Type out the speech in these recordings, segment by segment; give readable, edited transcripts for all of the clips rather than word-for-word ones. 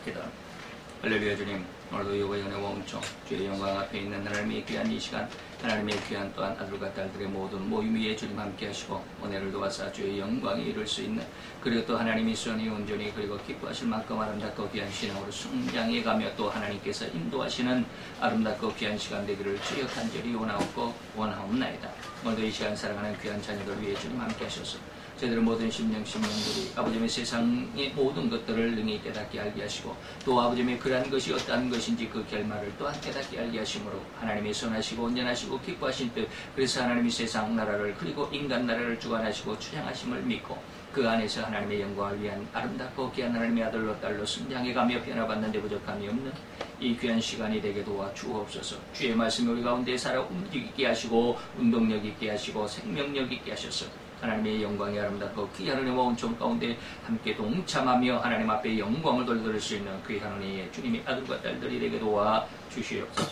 기도. 할렐루야 주님, 오늘도 여호와의 은혜와 은총, 주의 영광 앞에 있는 하나님의 귀한 이 시간, 하나님의 귀한 또한 아들과 딸들의 모든 모임 위에 주님 함께 하시고 은혜를 도와서 주의 영광에 이룰 수 있는, 그리고 또 하나님이 수원이 온전히 그리고 기뻐하실 만큼 아름답고 귀한 신앙으로 성장해 가며 또 하나님께서 인도하시는 아름답고 귀한 시간 되기를 주여 간절히 원하옵고 원하옵나이다. 오늘도 이 시간 사랑하는 귀한 자녀들 위해 주님 함께 하셔서 저희들의 모든 심령들이 아버지의 세상의 모든 것들을 능히 깨닫게 알게 하시고 또 아버지의 그러한 것이 어떠한 것인지 그 결말을 또한 깨닫게 알게 하심으로 하나님의 선하시고 온전하시고 기뻐하신 뜻, 그래서 하나님이 세상 나라를 그리고 인간 나라를 주관하시고 주장하심을 믿고 그 안에서 하나님의 영광을 위한 아름답고 귀한 하나님의 아들로 딸로 성장해가며 변화받는 데 부족함이 없는 이 귀한 시간이 되게 도와 주옵소서. 주의 말씀이 우리 가운데 살아 움직이게 하시고 운동력 있게 하시고 생명력 있게 하셔서 하나님의 영광이 아름답고 귀한 은혜와 은총 가운데 함께 동참하며 하나님 앞에 영광을 돌릴 수 있는 귀한 은혜의 주님의 아들과 딸들이 되게 도와 주시옵소서.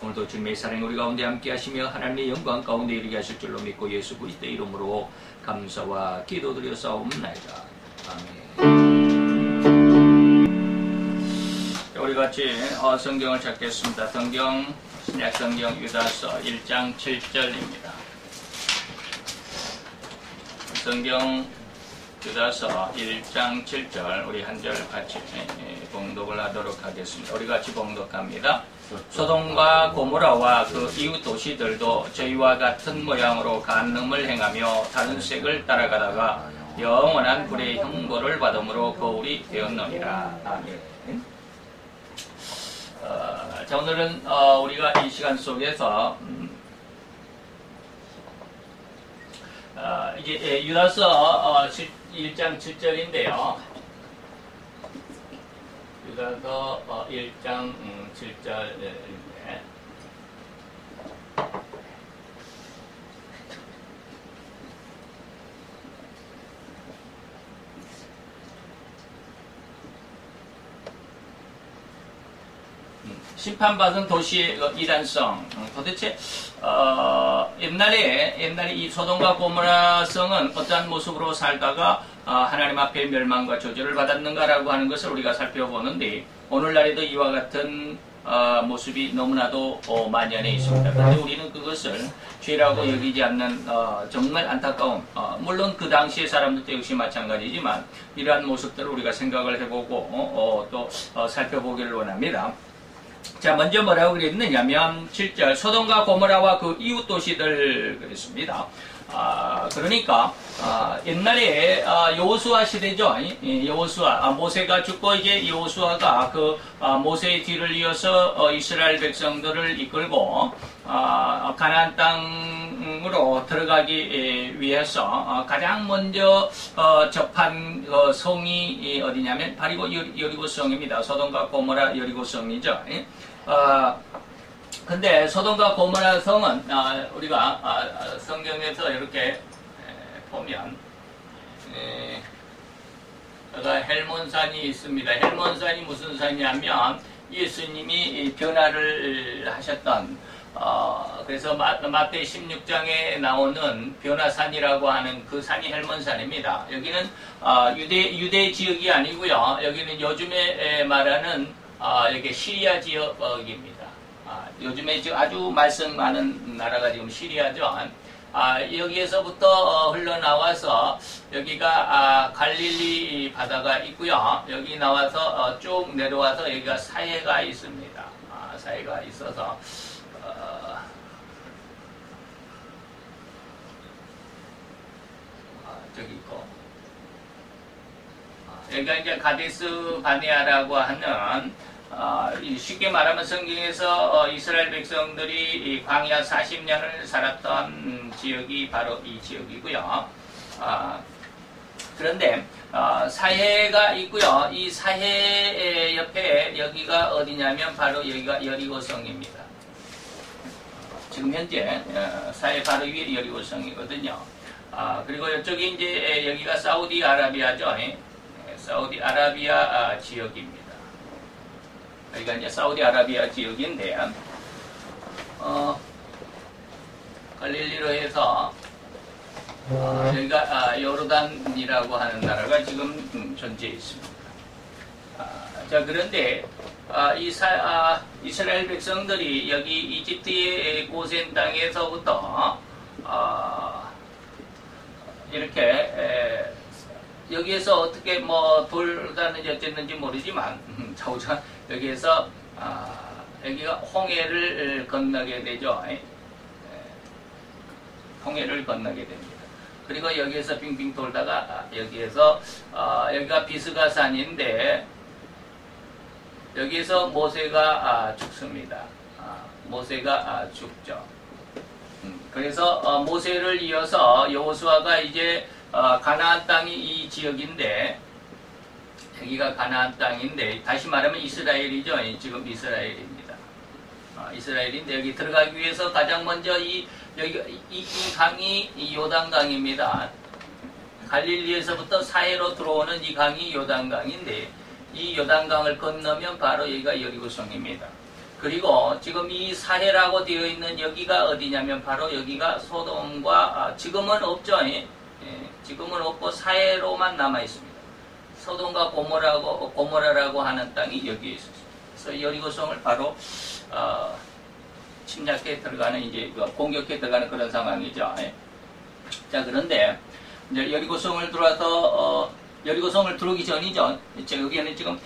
오늘도 주님의 사랑이 우리 가운데 함께 하시며 하나님의 영광 가운데 이르게 하실 줄로 믿고 예수 그리스도의 이름으로 감사와 기도드렸사옵나이다. 아멘. 우리 같이 성경을 찾겠습니다. 신약성경 유다서 1장 7절입니다. 성경 유다서 1장 7절 우리 한 절 같이 봉독을 하도록 하겠습니다. 우리 같이 봉독합니다. 소돔과 고모라와 그 이웃 도시들도 저희와 같은 모양으로 간음을 행하며 다른 색을 따라가다가 영원한 불의 형벌을 받음으로 거울이 되었느니라. 아멘. 자, 오늘은 우리가 이 시간 속에서 이제 유다서 1장 7절인데요. 유다서 1장 7절인데 심판받은 도시의 이단성. 도대체 옛날에 이 소돔과 고모라 성은 어떠한 모습으로 살다가 하나님 앞에 멸망과 저주를 받았는가라고 하는 것을 우리가 살펴보는데, 오늘날에도 이와 같은 모습이 너무나도 만연해 있습니다. 그런데 우리는 그것을 죄라고 여기지 않는 정말 안타까운, 물론 그 당시의 사람들도 역시 마찬가지지만 이러한 모습들을 우리가 생각을 해보고 또 살펴보기를 원합니다. 자, 먼저 뭐라고 그랬느냐면 7절 소돔과 고모라와 그 이웃 도시들 그랬습니다. 그러니까 옛날에 여호수아 시대죠. 여호수아 모세가 죽고 이제 여호수아가 그 모세의 뒤를 이어서 이스라엘 백성들을 이끌고 가나안 땅으로 들어가기 위해서 가장 먼저 접한 성이 어디냐면 바로 여리고 성입니다. 소돔과 고모라 여리고 성이죠. 근데 소돔과 고모라 성은 우리가 성경에서 이렇게 보면 헬몬산이 있습니다. 헬몬산이 무슨 산이냐면 예수님이 변화를 하셨던 그래서 마태 16장에 나오는 변화산이라고 하는 그 산이 헬몬산입니다. 여기는 유대 지역이 아니고요. 여기는 요즘에 말하는 여기 시리아 지역입니다. 요즘에 지금 아주 말썽 많은 나라가 지금 시리아죠. 여기에서부터 흘러나와서 여기가 갈릴리 바다가 있고요. 여기 나와서 쭉 내려와서 여기가 사해가 있습니다. 사해가 있어서 저기 있고 여기가 이제 가데스 바네아라고 하는 쉽게 말하면 성경에서 이스라엘 백성들이 광야 40년을 살았던 지역이 바로 이 지역이고요. 그런데 사해가 있고요. 이 사해 옆에 여기가 어디냐면 바로 여기가 여리고성입니다. 지금 현재 사해 바로 위에 여리고성이거든요. 그리고 이쪽이 이제 여기가 사우디아라비아죠. 사우디아라비아 지역입니다. 여기가 이제 사우디아라비아 지역인데, 갈릴리로 해서, 여기가 요르단이라고 하는 나라가 지금 존재해 있습니다. 자, 그런데 이스라엘 백성들이 여기 이집트의 고센 땅에서부터 이렇게 여기에서 어떻게 뭐 돌다는지 어쨌는지 모르지만 자우자 여기에서 여기가 홍해를 건너게 되죠. 홍해를 건너게 됩니다. 그리고 여기에서 빙빙 돌다가 여기에서 여기가 비스가산인데 여기에서 모세가 죽습니다. 모세가 죽죠. 그래서 모세를 이어서 여호수아가 이제 가나안 땅이 이 지역인데 여기가 가나안 땅인데 다시 말하면 이스라엘이죠. 지금 이스라엘입니다. 이스라엘인데 여기 들어가기 위해서 가장 먼저 이 강이 이 요단강입니다. 갈릴리에서부터 사해로 들어오는 이 강이 요단강인데 이 요단강을 건너면 바로 여기가 여리고성입니다. 그리고 지금 이 사해라고 되어 있는 여기가 어디냐면 바로 여기가 소돔과 지금은 없죠. 지금은 없고 사해로만 남아 있습니다. 소돔과 고모라라고 하는 땅이 여기에 있었습니다. 그래서 여리고성을 바로 침략해 들어가는 이제 공격해 들어가는 그런 상황이죠. 자, 그런데 이제 여리고성을 들어와서 여리고성을 들어오기 전이죠. 여기는 지금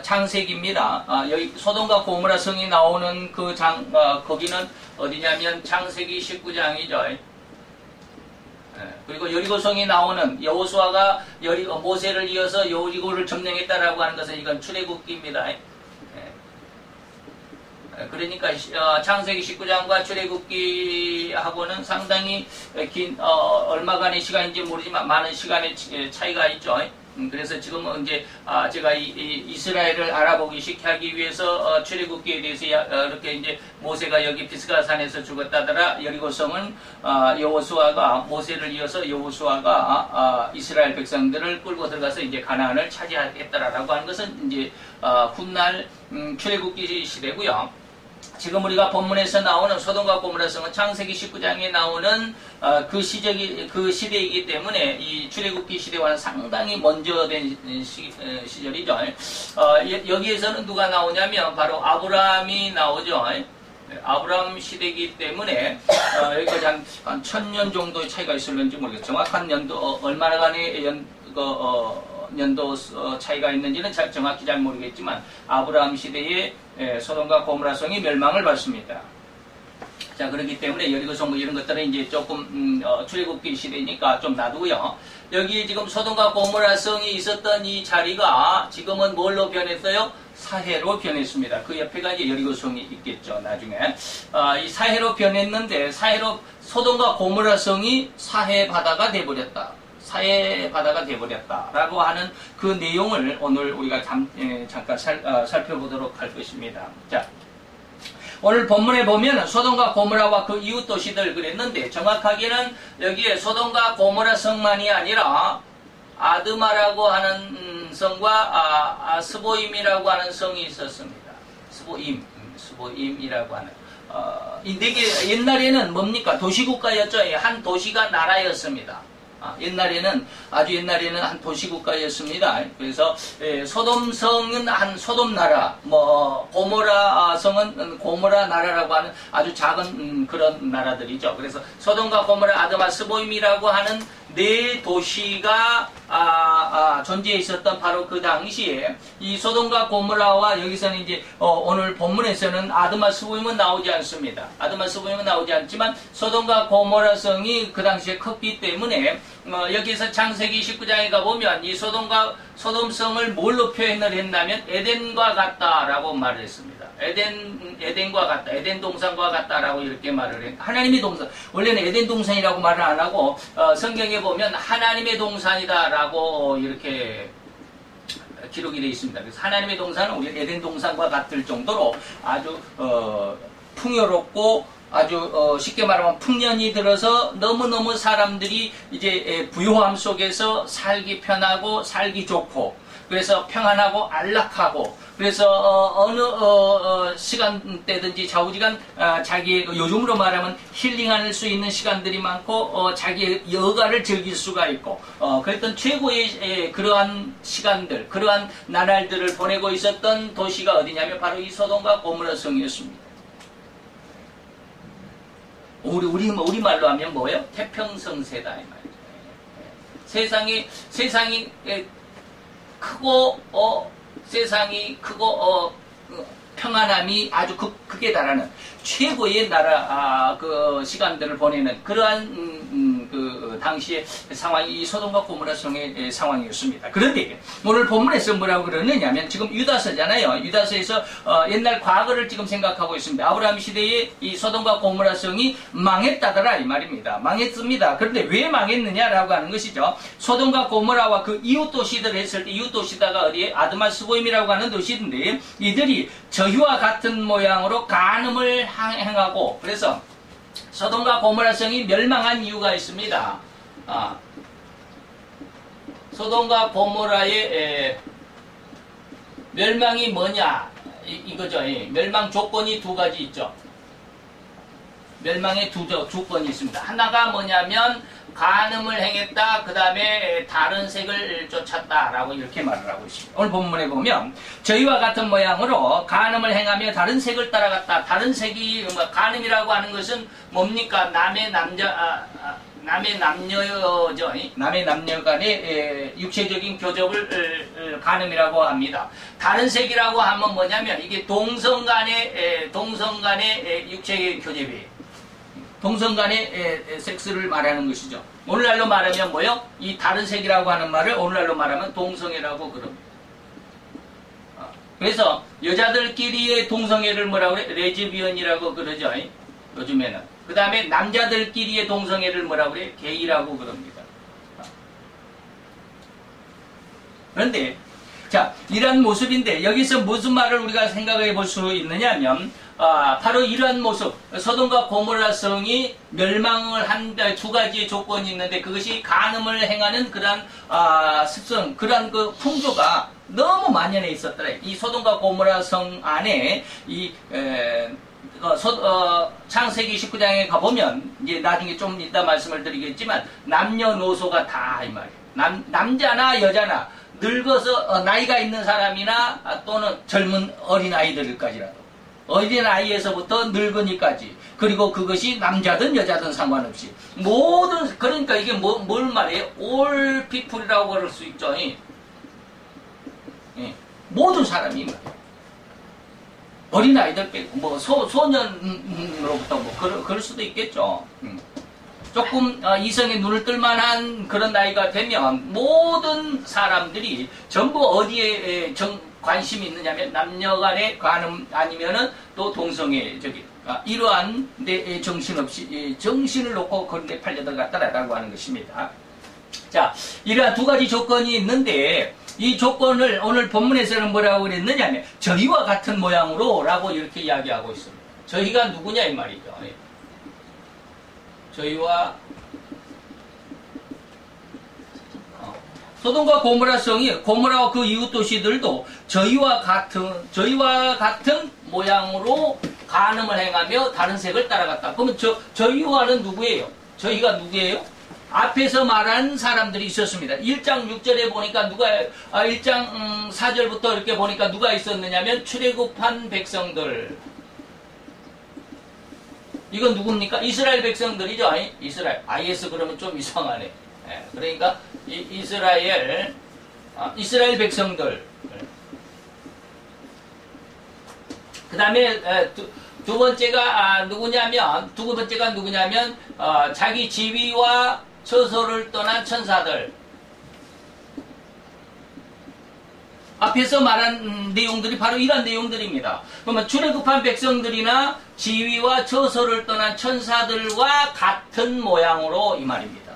창세기입니다. 여기 소돔과 고모라 성이 나오는 그 거기는 어디냐면 창세기 19장이죠. 그리고 여리고성이 나오는 여호수아가 모세를 이어서 여리고를 점령했다라고 하는 것은 이건 출애굽기입니다. 그러니까 창세기 19장과 출애굽기하고는 상당히 긴 얼마간의 시간인지 모르지만 많은 시간의 차이가 있죠. 그래서 지금은 이제 제가 이스라엘을 알아보기 쉽게 하기 위해서 출애굽기에 대해서 이렇게 이제 모세가 여기 비스가산에서 죽었다더라. 여리고성은 여호수아가 모세를 이어서 여호수아가 이스라엘 백성들을 끌고 들어가서 이제 가나안을 차지했다라고 하는 것은 이제 훗날 출애굽기 시대고요. 지금 우리가 본문에서 나오는 소돔과 고모라 성은 창세기 19장에 나오는 그 시대이기 때문에 이 출애굽기 시대와는 상당히 먼저 된 시절이죠. 여기에서는 누가 나오냐면 바로 아브라함이 나오죠. 아브라함 시대이기 때문에 여기까지 한 1000년 정도의 차이가 있을는지 모르겠어요. 정확한 연도 얼마간의 연도 차이가 있는지는 정확히 잘 모르겠지만 아브라함 시대에 소돔과 고모라 성이 멸망을 받습니다. 자, 그렇기 때문에 여리고성 뭐 이런 것들은 이제 조금 출애굽기 시대니까 좀 놔두고요. 여기 지금 소돔과 고모라 성이 있었던 이 자리가 지금은 뭘로 변했어요? 사해로 변했습니다. 그 옆에가 이제 여리고성이 있겠죠, 나중에. 이 사해로 변했는데 소돔과 고모라 성이 사해 바다가 돼버렸다. 사해 바다가 되어버렸다라고 하는 그 내용을 오늘 우리가 잠깐 살펴보도록 할 것입니다. 자, 오늘 본문에 보면 소돔과 고모라와 그 이웃 도시들 그랬는데 정확하게는 여기에 소돔과 고모라 성만이 아니라 아드마라고 하는 성과 스보임이라고 하는 성이 있었습니다. 스보임이라고 하는 이게 옛날에는 뭡니까? 도시국가였죠. 한 도시가 나라였습니다. 아주 옛날에는 한 도시국가였습니다. 그래서 소돔성은 한 소돔나라, 고모라 성은 고모라 나라라고 하는 아주 작은 그런 나라들이죠. 그래서 소돔과 고모라, 아드마, 스보임이라고 하는 네 도시가 존재해 있었던 바로 그 당시에 이 소돔과 고모라와 여기서는 이제 오늘 본문에서는 아드마, 스보임은 나오지 않습니다. 아드마, 스보임은 나오지 않지만 소돔과 고모라 성이 그 당시에 컸기 때문에 여기서 창세기 19장에 가보면 이 소돔성을 뭘로 표현을 했냐면 에덴과 같다라고 말을 했습니다. 에덴과 같다, 에덴 동산과 같다라고 이렇게 말을 했. 하나님의 동산, 원래는 에덴 동산이라고 말을 안 하고 성경에 보면 하나님의 동산이다라고 이렇게 기록이 되어 있습니다. 그래서 하나님의 동산은 우리 에덴 동산과 같을 정도로 아주 풍요롭고 아주 쉽게 말하면 풍년이 들어서 너무너무 사람들이 이제 부유함 속에서 살기 편하고 살기 좋고 그래서 평안하고 안락하고, 그래서 어느 시간대든지 좌우지간 자기의 요즘으로 말하면 힐링할 수 있는 시간들이 많고 자기의 여가를 즐길 수가 있고 그랬던 최고의 그러한 시간들, 그러한 나날들을 보내고 있었던 도시가 어디냐면 바로 이 소돔과 고모라 성이었습니다. 우리말로 하면 뭐예요? 태평성세다 이 말이죠. 세상이 크고 세상이 크고 평안함이 아주 극에 달하는 최고의 나라 그 시간들을 보내는 그러한 그 당시의 상황이 이 소돔과 고모라 성의 상황이었습니다. 그런데 오늘 본문에서 뭐라고 그러느냐면 지금 유다서잖아요. 유다서에서 옛날 과거를 지금 생각하고 있습니다. 아브라함 시대에 이 소돔과 고모라 성이 망했다더라 이 말입니다. 망했습니다. 그런데 왜 망했느냐라고 하는 것이죠. 소돔과 고모라와 그 이웃 도시들을 했을 때 이웃 도시다가 어디에 아드마스보임이라고 하는 도시인데 이들이 저희와 같은 모양으로 간음을 행하고 그래서 소돔과 고모라 성이 멸망한 이유가 있습니다. 소돔과 고모라의 멸망이 뭐냐 이거죠. 멸망 조건이 두 가지 있죠. 멸망의 두 조건이 있습니다. 하나가 뭐냐면 간음을 행했다. 그 다음에 다른 색을 쫓았다. 라고 이렇게 말을 하고 있습니다. 오늘 본문에 보면 저희와 같은 모양으로 간음을 행하며 다른 색을 따라갔다. 다른 색이 간음이라고 하는 것은 뭡니까? 남의 남녀죠. 남의 남녀 간의 육체적인 교접을 간음이라고 합니다. 다른 색이라고 하면 뭐냐면 이게 동성 간의 육체의 교접이에요. 동성 간의 섹스를 말하는 것이죠. 오늘날로 말하면 뭐요? 이 다른 색이라고 하는 말을 오늘날로 말하면 동성애라고 그럽니다. 그래서 여자들끼리의 동성애를 뭐라고 그래? 레즈비언이라고 그러죠. 요즘에는. 그 다음에 남자들끼리의 동성애를 뭐라고 그래? 게이라고 그럽니다. 그런데 자, 이런 모습인데 여기서 무슨 말을 우리가 생각해 볼 수 있느냐면 바로 이러한 모습, 소돔과 고모라 성이 멸망을 한 두 가지의 조건이 있는데 그것이 간음을 행하는 그러한 습성, 그러한 그 풍조가 너무 만연해 있었더라. 이 소돔과 고모라 성 안에 창세기 19장에 가보면 이제 나중에 좀 이따 말씀을 드리겠지만 남녀노소가 다 이 말이에요. 남자나 여자나 늙어서 나이가 있는 사람이나 또는 젊은 어린아이들까지라도 어린아이에서부터 늙은이까지 그리고 그것이 남자든 여자든 상관없이 모든 그러니까 이게 뭘 말해요? all people이라고 그럴 수 있죠. 모든 사람이 말이에요. 어린아이들 빼고 뭐 소년으로부터 뭐 그럴 수도 있겠죠. 조금 이성의 눈을 뜰만한 그런 나이가 되면 모든 사람들이 전부 어디에 관심이 있느냐면 남녀간의 간음 아니면은 또 동성애 이러한 데 정신없이 정신을 놓고 그런 데 팔려들어갔다라고 하는 것입니다. 자, 이러한 두 가지 조건이 있는데 이 조건을 오늘 본문에서는 뭐라고 그랬느냐면 저희와 같은 모양으로 라고 이렇게 이야기하고 있습니다. 저희가 누구냐 이 말이죠. 저희와 소돔과 고모라 성이 고모라와 그 이웃 도시들도 저희와 같은 모양으로 간음을 행하며 다른 색을 따라갔다. 그러면 저희와는 누구예요? 저희가 누구예요? 앞에서 말한 사람들이 있었습니다. 1장 6절에 보니까 1장 4절부터 이렇게 보니까 누가 있었느냐면 출애굽한 백성들. 이건 누굽니까? 이스라엘 백성들이죠. 이스라엘. IS 그러면 좀 이상하네. 그러니까 이스라엘 백성들. 그 다음에 두 번째가 누구냐면 자기 지위와 처소를 떠난 천사들. 앞에서 말한 내용들이 바로 이런 내용들입니다. 그러면 출애굽한 백성들이나 지위와 처소를 떠난 천사들과 같은 모양으로 이 말입니다.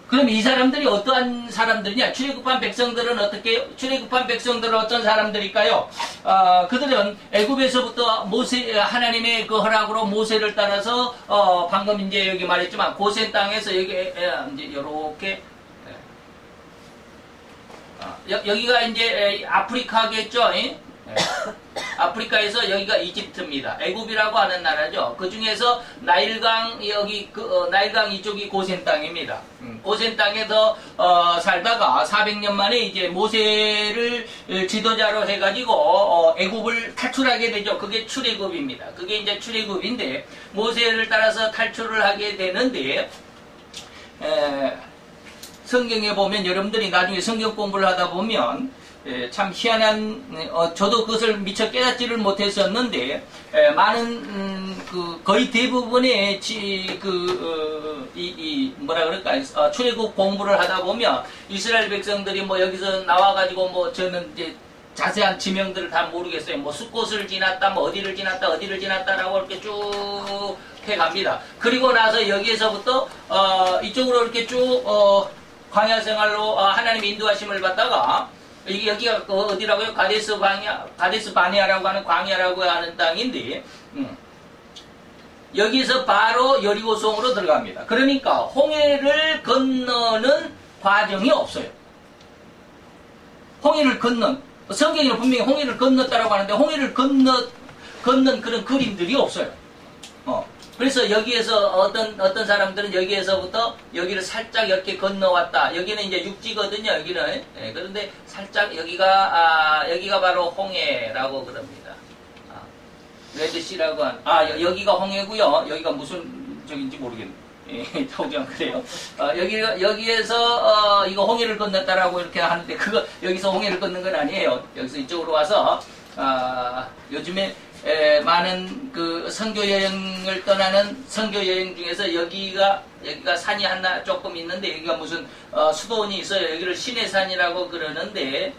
그럼 이 사람들이 어떠한 사람들이냐? 출애굽한 백성들은 어떤 사람들일까요? 그들은 애굽에서부터 하나님의 그 허락으로 모세를 따라서 방금 이제 여기 말했지만 고센 땅에서 여기 이제 요렇게 여기가 이제 아프리카겠죠? 예? 아프리카에서 여기가 이집트입니다. 애굽이라고 하는 나라죠. 그 중에서 나일강 나일강 이쪽이 고센 땅입니다. 고센 땅에서 살다가 400년 만에 이제 모세를 지도자로 해가지고 애굽을 탈출하게 되죠. 그게 출애굽입니다. 그게 이제 출애굽인데 모세를 따라서 탈출을 하게 되는데 성경에 보면 여러분들이 나중에 성경 공부를 하다 보면 참 희한한 저도 그것을 미처 깨닫지를 못했었는데 많은 거의 대부분의 뭐라 그럴까 출애굽 공부를 하다 보면 이스라엘 백성들이 뭐 여기서 나와가지고 뭐 저는 이제 자세한 지명들을 다 모르겠어요. 뭐 숫곳을 지났다, 뭐 어디를 지났다라고 이렇게 쭉 해갑니다. 그리고 나서 여기에서부터 이쪽으로 이렇게 쭉 광야 생활로 하나님의 인도하심을 받다가 여기가 어디라고요? 가데스 바네아라고 하는 광야라고 하는 땅인데 여기서 바로 여리고성으로 들어갑니다. 그러니까 홍해를 건너는 과정이 없어요. 홍해를 성경에는 분명히 홍해를 건넜다라고 하는데 홍해를 건넌 그런 그림들이 없어요. 그래서 여기에서 어떤 사람들은 여기에서부터 여기를 살짝 이렇게 건너왔다. 여기는 이제 육지거든요. 여기는. 그런데 살짝 여기가 바로 홍해라고 그럽니다. 레드시라고 여기가 홍해고요. 여기가 무슨 적인지 모르겠네요. 토경 그래요. 여기에서 이거 홍해를 건넜다라고 이렇게 하는데 여기서 홍해를 건넌 건 아니에요. 여기서 이쪽으로 와서 요즘에 많은 그 선교 여행을 떠나는 선교 여행 중에서 여기가 산이 하나 조금 있는데 여기가 무슨 수도원이 있어요. 여기를 시내산이라고 그러는데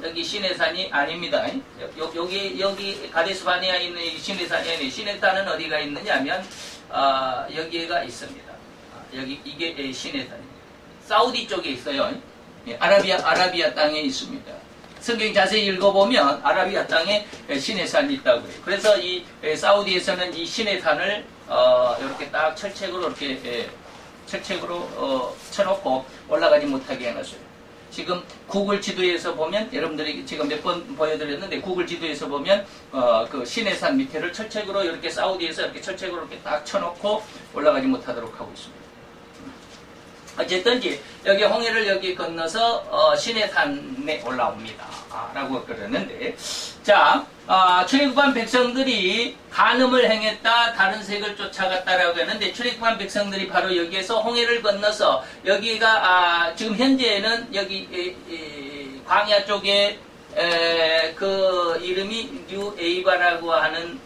여기 시내산이 아닙니다. 여기 가데스 바네아에 있는 이 시내산이 아니에요. 시내산은 어디가 있느냐면 여기가 있습니다. 이게 시내산입니다. 사우디 쪽에 있어요. 아라비아 땅에 있습니다. 성경 자세히 읽어보면 아라비아 땅에 시내산이 있다고 해요. 그래서 이 사우디에서는 이 시내산을 이렇게 딱 철책으로 쳐놓고 올라가지 못하게 해놨어요. 지금 구글 지도에서 보면 여러분들이 지금 몇 번 보여드렸는데 구글 지도에서 보면 그 시내산 밑에를 철책으로 이렇게 사우디에서 이렇게 철책으로 이렇게 딱 쳐놓고 올라가지 못하도록 하고 있습니다. 어쨌든지 여기 홍해를 여기 건너서 시내산에 올라옵니다. 라고 그러는데 자 출애굽한 백성들이 간음을 행했다, 다른 색을 쫓아갔다라고 하는데 출애굽한 백성들이 바로 여기에서 홍해를 건너서 여기가 지금 현재는 여기 광야 쪽에 그 이름이 뉴 에이바라고 하는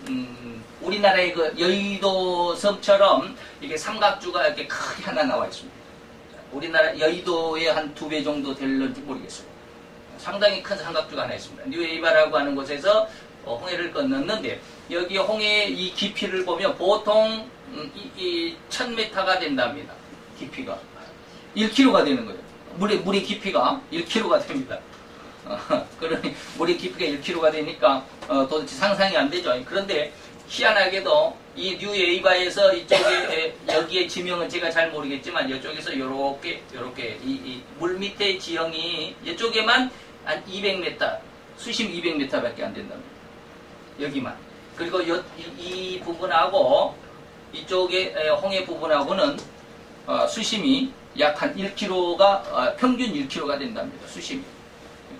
우리나라의 그 여의도 섬처럼 이게 삼각주가 이렇게 크게 하나 나와 있습니다. 우리나라 여의도의 한 2배 정도 될런지 모르겠어요. 상당히 큰 삼각주가 하나 있습니다. 뉴에이바라고 하는 곳에서 홍해를 건넜는데 여기 홍해의 이 깊이를 보면 보통 1000m가 된답니다. 깊이가 1km가 되는 거예요. 물의 깊이가 1km가 됩니다. 그러니 물의 깊이가 1km가 되니까 도대체 상상이 안 되죠. 그런데 희한하게도 이 뉴에이바에서 이쪽에 여기에 지명은 제가 잘 모르겠지만 이쪽에서 요렇게 이 물 밑의 지형이 이쪽에만 한 200m 수심 200m밖에 안 된답니다. 여기만. 그리고 이 부분하고 이쪽에 홍해 부분하고는 수심이 약 한 1km가 평균 1km가 된답니다. 수심이.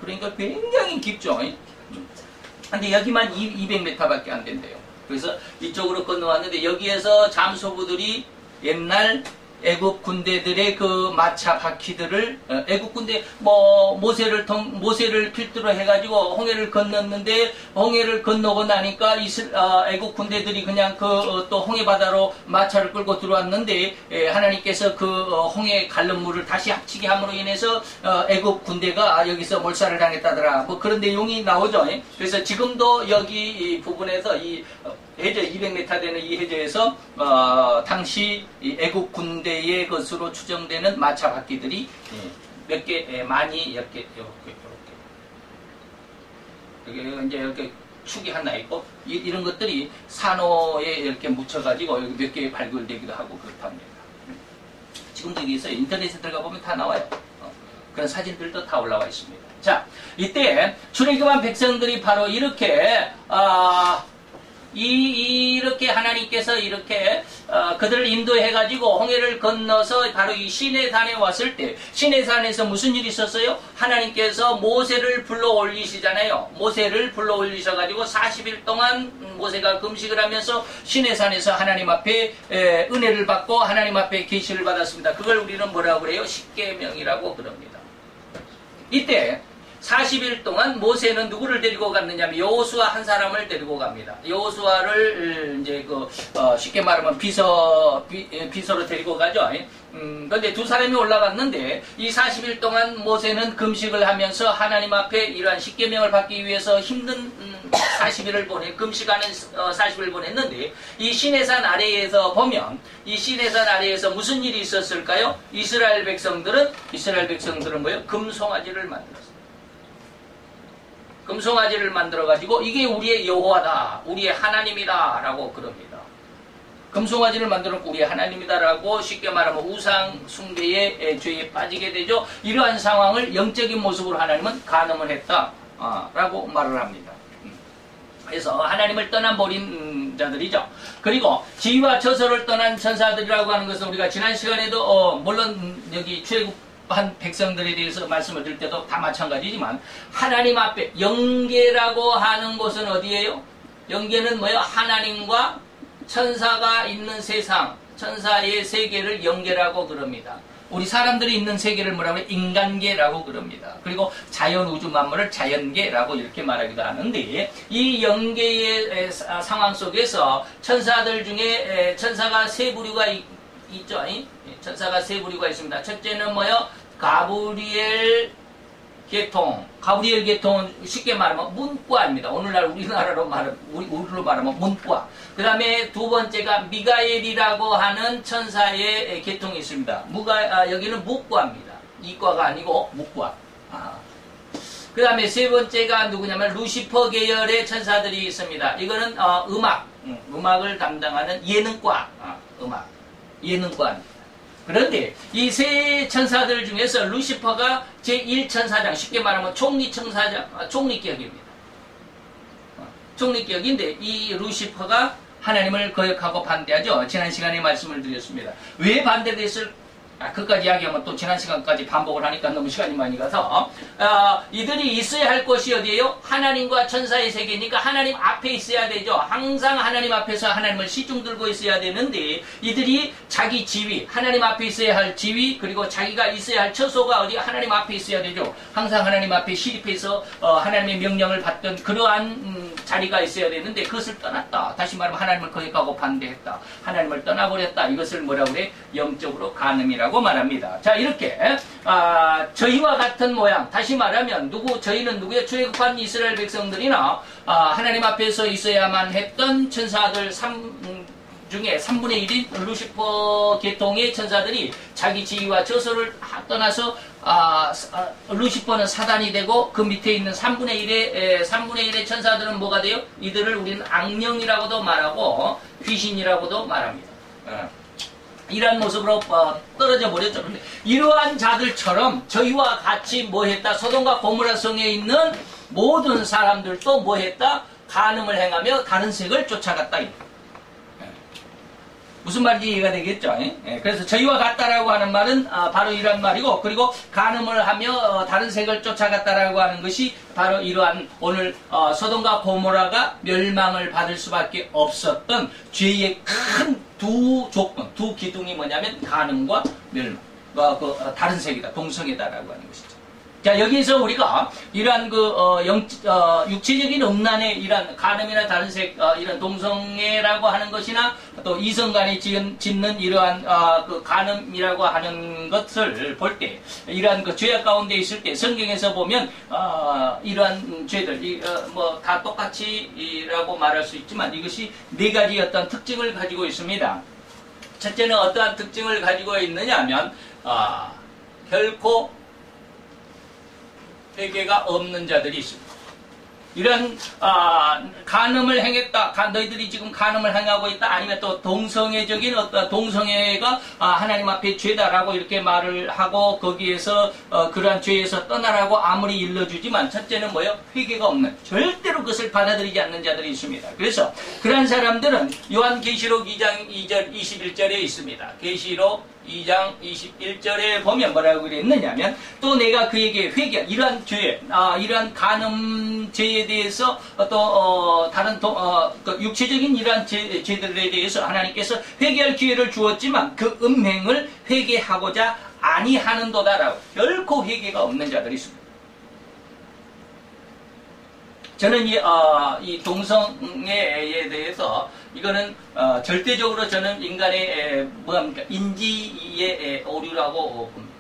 그러니까 굉장히 깊죠. 근데 여기만 200m밖에 안 된대요. 그래서 이쪽으로 건너왔는데 여기에서 잠수부들이 옛날 애국 군대들의 그 마차 바퀴들을 애국 군대 모세를 필두로 해가지고 홍해를 건넜는데 홍해를 건너고 나니까 애국 군대들이 그냥 또 홍해 바다로 마차를 끌고 들어왔는데 하나님께서 그 홍해 갈른 물을 다시 합치게 함으로 인해서 애국 군대가 여기서 몰살을 당했다더라. 뭐 그런 내용이 나오죠. 그래서 지금도 여기 이 부분에서 이 해저 200m 되는 이 해저에서 당시 애국 군대의 것으로 추정되는 마차 바퀴들이 몇 개 많이 이렇게 이제 이렇게 축이 하나 있고 이런 것들이 산호에 이렇게 묻혀가지고 여기 몇 개 발굴되기도 하고 그렇답니다. 지금도 여기 있어요. 인터넷에 들어가 보면 다 나와요. 그런 사진들도 다 올라와 있습니다. 자, 이때 출애굽한 백성들이 바로 이렇게 이렇게 하나님께서 이렇게 그들을 인도해가지고 홍해를 건너서 바로 이 시내산에 왔을 때, 시내산에서 무슨 일이 있었어요? 하나님께서 모세를 불러 올리시잖아요. 모세를 불러 올리셔가지고 40일 동안 모세가 금식을 하면서 시내산에서 하나님 앞에 은혜를 받고 하나님 앞에 계시를 받았습니다. 그걸 우리는 뭐라고 그래요? 십계명이라고 그럽니다. 이때 40일 동안 모세는 누구를 데리고 갔느냐면 여호수아 한 사람을 데리고 갑니다. 여호수아를 이제 쉽게 말하면 비서로 데리고 가죠. 그런데 두 사람이 올라갔는데 이 40일 동안 모세는 금식을 하면서 하나님 앞에 이러한 십계명을 받기 위해서 힘든 40일을 금식하는 40일을 보냈는데, 이 시내산 아래에서 보면 이 시내산 아래에서 무슨 일이 있었을까요? 이스라엘 백성들은 뭐예요? 금송아지를 만들었어요. 금송아지를 만들어가지고 이게 우리의 여호와다, 우리의 하나님이다 라고 그럽니다. 금송아지를 만들었고 우리의 하나님이다라고 쉽게 말하면 우상 숭배의 죄에 빠지게 되죠. 이러한 상황을 영적인 모습으로 하나님은 간음을 했다 라고 말을 합니다. 그래서 하나님을 떠나버린 자들이죠. 그리고 지위와 처소를 떠난 천사들이라고 하는 것은 우리가 지난 시간에도 물론 여기 출애굽한 백성들에 대해서 말씀을 드릴 때도 다 마찬가지지만, 하나님 앞에 영계라고 하는 곳은 어디예요? 영계는 뭐예요? 하나님과 천사가 있는 세상, 천사의 세계를 영계라고 그럽니다. 우리 사람들이 있는 세계를 뭐라고 해요? 인간계라고 그럽니다. 그리고 자연 우주 만물을 자연계라고 이렇게 말하기도 하는데, 이 영계의 상황 속에서 천사들 중에 천사가 세 부류가 있죠. 천사가 세 부류가 있습니다. 첫째는 뭐요? 가브리엘 계통. 가브리엘 계통은 쉽게 말하면 문과입니다. 오늘날 우리로 말하면 문과. 그 다음에 두 번째가 미가엘이라고 하는 천사의 계통이 있습니다. 여기는 무과입니다. 이과가 아니고 무과. 그 다음에 세 번째가 누구냐면 루시퍼 계열의 천사들이 있습니다. 이거는 음악을 담당하는 예능과, 예능과입니다. 그런데 이 세 천사들 중에서 루시퍼가 제1천사장, 쉽게 말하면 총리격입니다. 총리격인데 이 루시퍼가 하나님을 거역하고 반대하죠. 지난 시간에 말씀을 드렸습니다. 왜 반대됐을 그까지 이야기하면 또 지난 시간까지 반복을 하니까 너무 시간이 많이 가서 이들이 있어야 할 곳이 어디예요? 하나님과 천사의 세계니까 하나님 앞에 있어야 되죠. 항상 하나님 앞에서 하나님을 시중 들고 있어야 되는데, 이들이 자기 지위, 하나님 앞에 있어야 할 지위, 그리고 자기가 있어야 할 처소가 어디? 하나님 앞에 있어야 되죠. 항상 하나님 앞에 시립해서 하나님의 명령을 받던 그러한 자리가 있어야 되는데, 그것을 떠났다. 다시 말하면 하나님을 거역하고 반대했다. 하나님을 떠나버렸다. 이것을 뭐라고 그래? 영적으로 간음이라고 말합니다. 자, 이렇게 저희와 같은 모양, 다시 말하면 저희는 누구의 출애굽한 이스라엘 백성들이나 하나님 앞에서 있어야만 했던 천사들 중에 3분의 1인 루시퍼 계통의 천사들이 자기 지위와 처소를 떠나서 루시퍼는 사단이 되고, 그 밑에 있는 3분의 1의 천사들은 뭐가 돼요? 이들을 우리는 악령이라고도 말하고 귀신이라고도 말합니다. 이러한 모습으로 떨어져 버렸죠. 그런데 이러한 자들처럼 저희와 같이 뭐 했다? 소돔과 고모라 성에 있는 모든 사람들도 뭐 했다? 간음을 행하며 다른 색을 쫓아갔다. 무슨 말인지 이해가 되겠죠? 그래서 저희와 같다라고 하는 말은 바로 이런 말이고, 그리고 간음을 하며 다른 색을 쫓아갔다라고 하는 것이 바로 이러한 오늘 소돔과 고모라가 멸망을 받을 수밖에 없었던 죄의 큰 두 조건, 두 기둥이 뭐냐면 간음과 멸망, 다른 색이다, 동성애다라고 하는 것이죠. 자, 여기서 우리가 이러한 육체적인 음란의 이러한 간음이나 다른 색, 이런 동성애라고 하는 것이나 또 이성간에 짓는 이러한 간음이라고 하는 것을 볼 때, 이러한 죄악 가운데 있을 때 성경에서 보면 이러한 죄들 다 똑같이라고 말할 수 있지만, 이것이 네 가지 어떤 특징을 가지고 있습니다. 첫째는 어떠한 특징을 가지고 있느냐 하면 결코 회개가 없는 자들이 있습니다. 이런 간음을 행했다. 너희들이 지금 간음을 행하고 있다. 아니면 또 동성애적인 어떤 동성애가 하나님 앞에 죄다라고 이렇게 말을 하고 거기에서 그러한 죄에서 떠나라고 아무리 일러주지만 첫째는 뭐요? 회개가 없는 절대로 그것을 받아들이지 않는 자들이 있습니다. 그래서 그러한 사람들은 요한계시록 2장 2절 21절에 있습니다. 계시록 2장 21절에 보면 뭐라고 그랬느냐면 또 내가 그에게 이러한 죄, 이러한 간음 죄에 대해서 또 다른 육체적인 이러한 죄들에 대해서 하나님께서 회개할 기회를 주었지만 그 음행을 회개하고자 아니하는도다라고 결코 회개가 없는 자들이 있습니다. 저는 이 동성애에 대해서 이거는 절대적으로 저는 인간의 뭐합니까 인지의 오류라고 봅니다.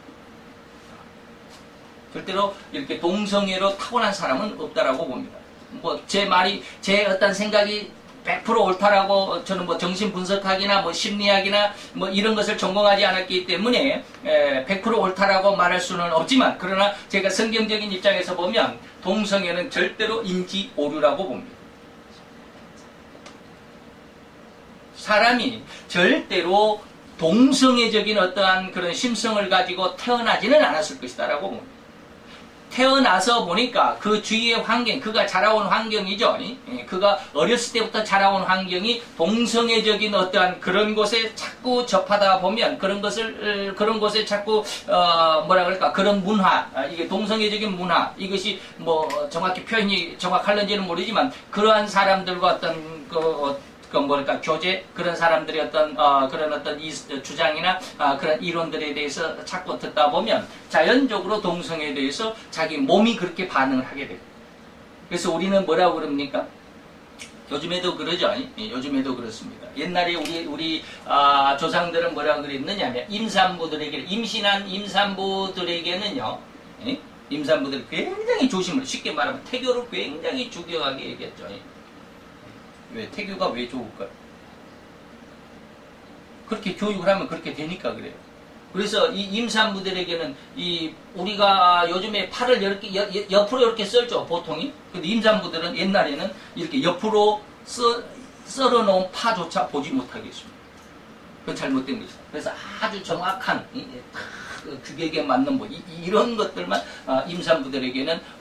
절대로 이렇게 동성애로 타고난 사람은 없다라고 봅니다. 뭐 제 말이 제 어떤 생각이 100% 옳다라고 저는 뭐 정신 분석학이나 뭐 심리학이나 뭐 이런 것을 전공하지 않았기 때문에 100% 옳다라고 말할 수는 없지만 그러나 제가 성경적인 입장에서 보면 동성애는 절대로 인지 오류라고 봅니다. 사람이 절대로 동성애적인 어떠한 그런 심성을 가지고 태어나지는 않았을 것이다라고 봅니다. 태어나서 보니까 그 주위의 환경, 그가 자라온 환경이죠. 그가 어렸을 때부터 자라온 환경이 동성애적인 어떠한 그런 곳에 자꾸 접하다 보면 그런 곳에 자꾸 뭐라 그럴까 그런 문화, 이게 동성애적인 문화 이것이 뭐 정확히 표현이 정확할는지는 모르지만 그러한 사람들과 어떤 뭐랄까 교제 그런 사람들의 어떤 그런 어떤 주장이나 그런 이론들에 대해서 자꾸 듣다 보면 자연적으로 동성애에 대해서 자기 몸이 그렇게 반응을 하게 돼요. 그래서 우리는 뭐라고 그럽니까? 요즘에도 그러죠. 요즘에도 그렇습니다. 옛날에 우리 조상들은 뭐라고 그랬느냐면 임산부들에게 임신한 임산부들에게는요. 임산부들 굉장히 조심을 쉽게 말하면 태교를 굉장히 중요하게 얘기했죠. 왜? 태교가 왜 좋을까요? 그렇게 교육을 하면 그렇게 되니까 그래요. 그래서 이 임산부들에게는 우리가 요즘에 팔을 이렇게 옆으로 이렇게 썰죠, 보통이. 근데 임산부들은 옛날에는 이렇게 옆으로 썰어놓은 파조차 보지 못하게 했습니다. 그건 잘못된 것이다. 그래서 아주 정확한 규격에 맞는 이런 것들만 임산부들에게는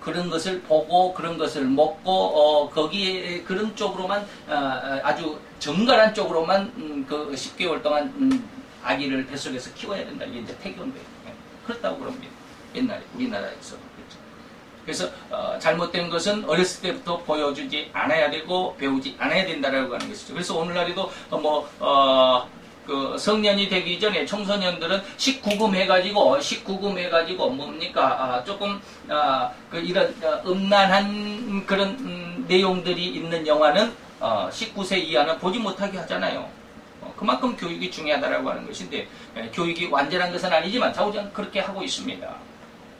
그런 것을 보고 그런 것을 먹고 거기에 그런 쪽으로만 아주 정갈한 쪽으로만 그 10개월 동안 아기를 뱃속에서 키워야 된다. 이게 이제 태교인데 그렇다고 그럽니다. 옛날에 우리나라에서 그래서 잘못된 것은 어렸을 때부터 보여주지 않아야 되고 배우지 않아야 된다라고 하는 것이죠. 그래서 오늘날에도 그 성년이 되기 전에 청소년들은 19금 해가지고 뭡니까 조금 이런 음란한 그런 내용들이 있는 영화는 19세 이하는 보지 못하게 하잖아요. 그만큼 교육이 중요하다라고 하는 것인데 교육이 완전한 것은 아니지만 좌우장 그렇게 하고 있습니다.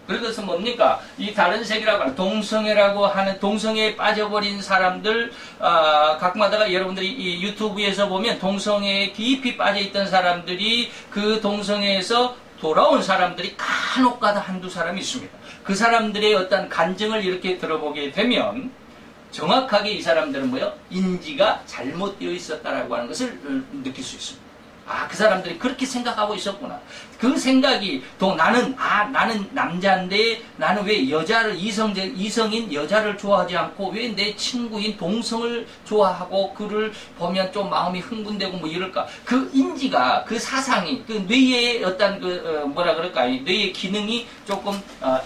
그래서 뭡니까? 이 다른 세계라고 하는 동성애라고 하는 동성애에 빠져버린 사람들 각마다가 여러분들이 이 유튜브에서 보면 동성애에 깊이 빠져있던 사람들이 그 동성애에서 돌아온 사람들이 간혹가다 한두 사람이 있습니다. 그 사람들의 어떤 간증을 이렇게 들어보게 되면 정확하게 이 사람들은 뭐요? 인지가 잘못되어 있었다라고 하는 것을 느낄 수 있습니다. 그 사람들이 그렇게 생각하고 있었구나. 그 생각이 나는 남자인데 나는 왜 이성인 여자를 좋아하지 않고 왜 내 친구인 동성을 좋아하고 그를 보면 좀 마음이 흥분되고 뭐 이럴까. 그 인지가 그 사상이 그 뇌의 어떤 뭐라 그럴까 뇌의 기능이 조금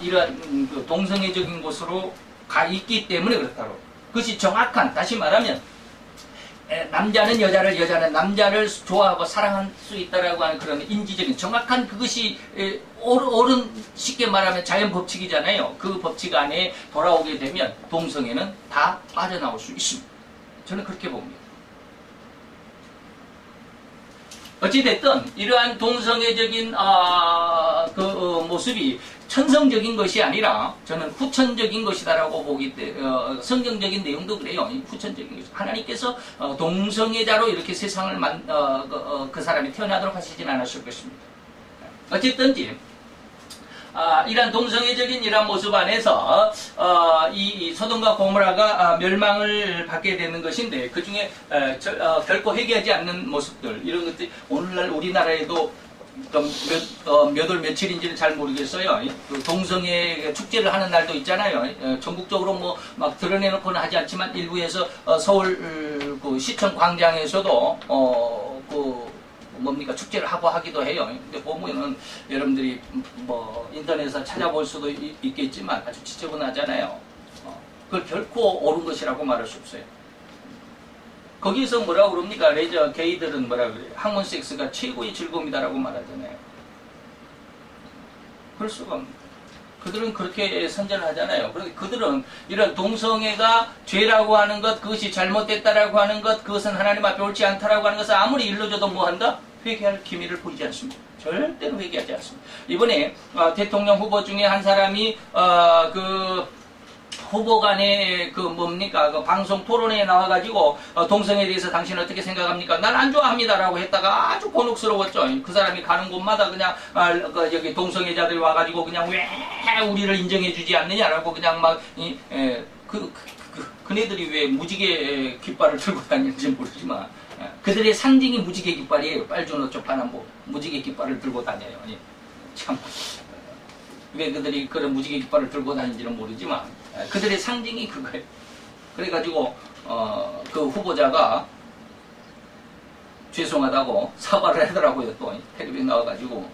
이러한 그 동성애적인 곳으로 가 있기 때문에 그렇다고. 그것이 정확한 다시 말하면 남자는 여자는 남자를 좋아하고 사랑할 수 있다라고 하는 그런 인지적인 정확한 그것이 옳은 쉽게 말하면 자연 법칙이잖아요. 그 법칙 안에 돌아오게 되면 동성애는 다 빠져나올 수 있습니다. 저는 그렇게 봅니다. 어찌됐든 이러한 동성애적인 모습이 천성적인 것이 아니라 저는 후천적인 것이다라고 보기 때문에 성경적인 내용도 그래요. 후천적인 것. 하나님께서 동성애자로 이렇게 세상을 그 사람이 태어나도록 하시진 않았을 것입니다. 어쨌든지 이러한 동성애적인 이러한 모습 안에서 이 소돔과 고모라가 멸망을 받게 되는 것인데 그 중에 결코 회개하지 않는 모습들 이런 것들이 오늘날 우리나라에도 몇 월 며칠인지는 잘 모르겠어요. 그 동성애 축제를 하는 날도 있잖아요. 전국적으로 뭐 막 드러내놓고는 하지 않지만 일부에서 서울 그 시청 광장에서도 뭡니까 축제를 하고 하기도 해요. 근데 보면은 여러분들이 뭐 인터넷에서 찾아볼 수도 있겠지만 아주 지저분하잖아요. 그걸 결코 옳은 것이라고 말할 수 없어요. 거기서 뭐라고 그럽니까? 레저 게이들은 뭐라 그래요? 학문 섹스가 최고의 즐거움이다라고 말하잖아요. 그럴 수가 없는. 그들은 그렇게 선전을 하잖아요. 그런데 그들은 이런 동성애가 죄라고 하는 것, 그것이 잘못됐다라고 하는 것, 그것은 하나님 앞에 옳지 않다라고 하는 것을 아무리 일러줘도 뭐 한다? 회개할 기미를 보이지 않습니다. 절대로 회개하지 않습니다. 이번에 대통령 후보 중에 한 사람이 후보 간의 그 방송 토론회에 나와가지고 동성애에 대해서 당신 어떻게 생각합니까? 난 안 좋아합니다라고 했다가 아주 곤혹스러웠죠. 그 사람이 가는 곳마다 그냥 여기 동성애자들이 와가지고 그냥 왜 우리를 인정해주지 않느냐라고 그냥 막 그네들이 왜 무지개 깃발을 들고 다니는지 모르지만 그들의 상징이 무지개 깃발이에요. 빨주노 쪽파남보 무지개 깃발을 들고 다녀요. 참. 왜 그들이 그런 무지개 깃발을 들고 다니는지는 모르지만 그들의 상징이 그거예요. 그래가지고 그 후보자가 죄송하다고 사과를 하더라고요. 또 텔레비에 나와가지고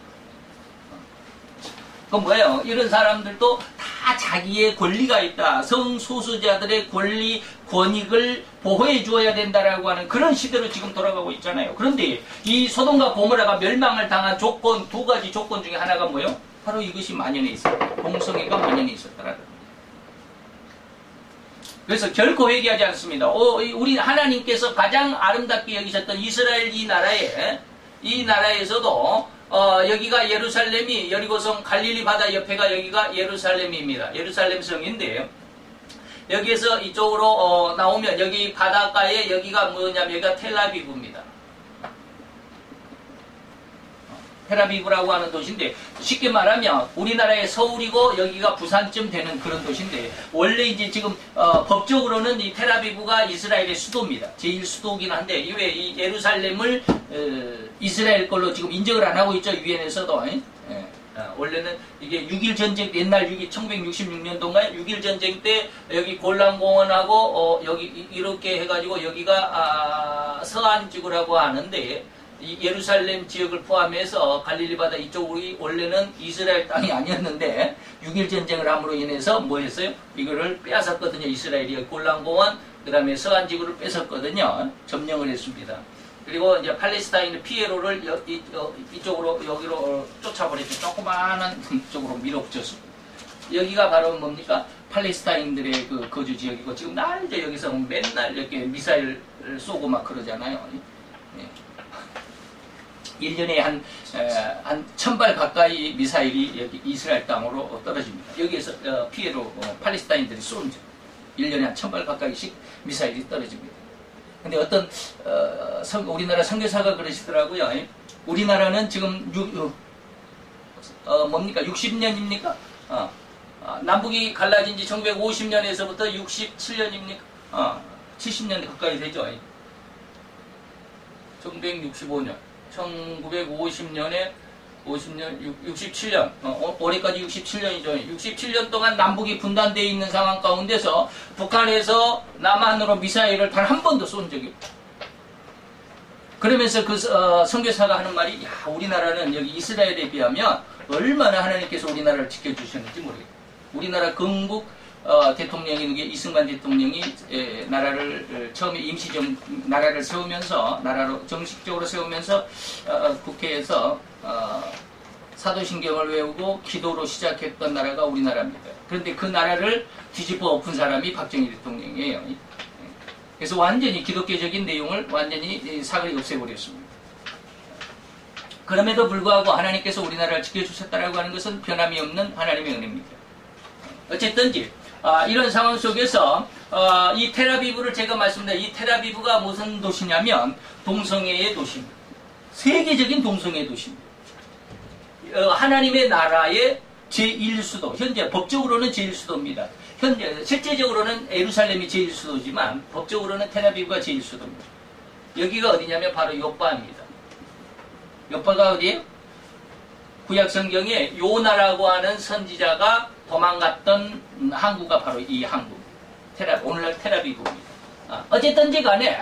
그건 뭐예요? 이런 사람들도 다 자기의 권리가 있다. 성소수자들의 권리, 권익을 보호해 주어야 된다라고 하는 그런 시대로 지금 돌아가고 있잖아요. 그런데 이 소돔과 고모라가 멸망을 당한 조건, 두 가지 조건 중에 하나가 뭐예요? 바로 이것이 만연해 있었다. 동성애가 만연해 있었다라는 겁니다. 그래서 결코 회개하지 않습니다. 우리 하나님께서 가장 아름답게 여기셨던 이스라엘 이 나라에서도 여기가 예루살렘이 여리고성 갈릴리 바다 옆에가 여기가 예루살렘입니다. 예루살렘 성인데요. 여기에서 이쪽으로 나오면 여기 바닷가에 여기가 뭐냐면 여기가 텔아비브입니다. 텔아비브라고 하는 도시인데 쉽게 말하면 우리나라의 서울이고 여기가 부산쯤 되는 그런 도시인데 원래 이제 지금 법적으로는 이 텔아비브가 이스라엘의 수도입니다. 제1 수도긴 한데 이외에 이 예루살렘을 이스라엘 걸로 지금 인정을 안 하고 있죠. 유엔에서도. 원래는 이게 6.1 전쟁 옛날 1966년도인가요? 6.1 전쟁 때 여기 골란공원하고 여기 이렇게 해가지고 여기가 서안지구라고 하는데 이 예루살렘 지역을 포함해서 갈릴리 바다 이쪽이 원래는 이스라엘 땅이 아니었는데 6.1 전쟁을 함으로 인해서 뭐 했어요? 이거를 빼앗았거든요. 이스라엘이 골란공원 그 다음에 서안지구를 뺏었거든요. 점령을 했습니다. 그리고 이제 팔레스타인의 피에로를 이쪽으로 여기로 쫓아버렸죠. 조그마한 쪽으로 밀어붙였습니다. 여기가 바로 뭡니까? 팔레스타인들의 그 거주 지역이고 지금 날 이제 여기서 맨날 이렇게 미사일 쏘고 막 그러잖아요. 1년에 한 1000발 가까이 미사일이 여기 이스라엘 땅으로 떨어집니다. 여기에서 피해로 팔레스타인들이 쏜 1년에 한 1000발 가까이씩 미사일이 떨어집니다. 근데 어떤 우리나라 선교사가 그러시더라고요. 우리나라는 지금 60년입니까? 남북이 갈라진 지 1950년에서부터 67년입니까? 70년 가까이 되죠. 1965년. 1950년에 67년, 올해까지 67년이죠. 67년 동안 남북이 분단되어 있는 상황 가운데서 북한에서 남한으로 미사일을 단 한 번도 쏜 적이 없다. 그러면서 그 선교사가 하는 말이, 야, 우리나라는 여기 이스라엘에 비하면 얼마나 하나님께서 우리나라를 지켜주셨는지 모르겠다. 우리나라 건국 대통령이 누구 이승만 대통령이 나라를 처음에 나라를 세우면서 나라로 정식적으로 세우면서 국회에서 사도신경을 외우고 기도로 시작했던 나라가 우리나라입니다. 그런데 그 나라를 뒤집어 엎은 사람이 박정희 대통령이에요. 그래서 완전히 기독교적인 내용을 완전히 사거리 없애버렸습니다. 그럼에도 불구하고 하나님께서 우리나라를 지켜주셨다라고 하는 것은 변함이 없는 하나님의 은혜입니다. 어쨌든지 이런 상황 속에서 이 텔아비브를 제가 말씀드린 이 텔아비브가 무슨 도시냐면 동성애의 도시입니다. 세계적인 동성애 도시입니다. 하나님의 나라의 제1수도, 현재 법적으로는 제1수도입니다. 현재 실제적으로는 예루살렘이 제1수도지만 법적으로는 텔아비브가 제1수도입니다. 여기가 어디냐면 바로 요빠입니다. 요빠가 어디예요? 구약 성경에 요나라고 하는 선지자가 도망갔던 항구가 바로 이 항구, 오늘날 텔아비브입니다. 어쨌든지 간에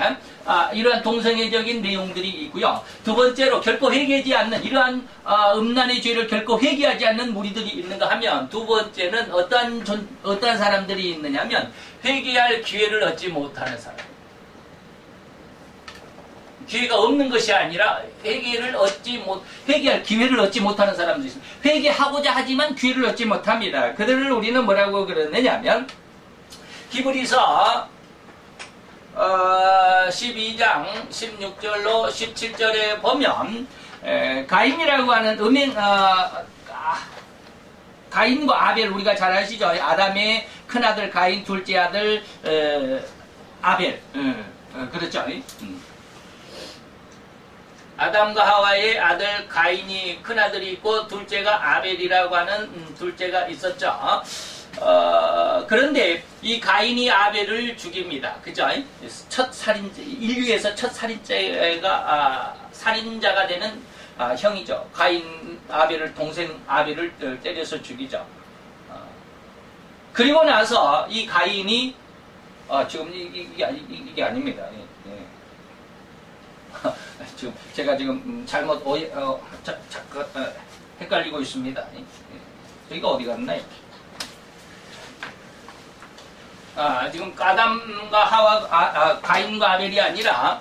이러한 동성애적인 내용들이 있고요. 두 번째로 결코 회개하지 않는 이러한 음란의 죄를 결코 회개하지 않는 무리들이 있는가 하면 두 번째는 어떠한 사람들이 있느냐면 회개할 기회를 얻지 못하는 사람. 기회가 없는 것이 아니라 회개할 기회를 얻지 못하는 사람들이 있습니다. 회개하고자 하지만 기회를 얻지 못합니다. 그들을 우리는 뭐라고 그러느냐면 히브리서 12장 16절로 17절에 보면 가인이라고 하는 가인과 아벨 우리가 잘 아시죠? 아담의 큰아들 가인, 둘째 아들 아벨. 그렇죠? 아담과 하와의 아들 가인이 큰아들이 있고 둘째가 아벨이라고 하는 둘째가 있었죠. 그런데 이 가인이 아벨을 죽입니다. 그죠? 첫 살인자, 인류에서 첫 살인자가 되는 형이죠. 가인 동생 아벨을 때려서 죽이죠. 그리고 나서 이 가인이 지금 이게 아닙니다. 지금 제가 잘못 헷갈리고 있습니다. 여기가 어디 갔나요? 지금 아담과 하와, 가인과 아벨이 아니라,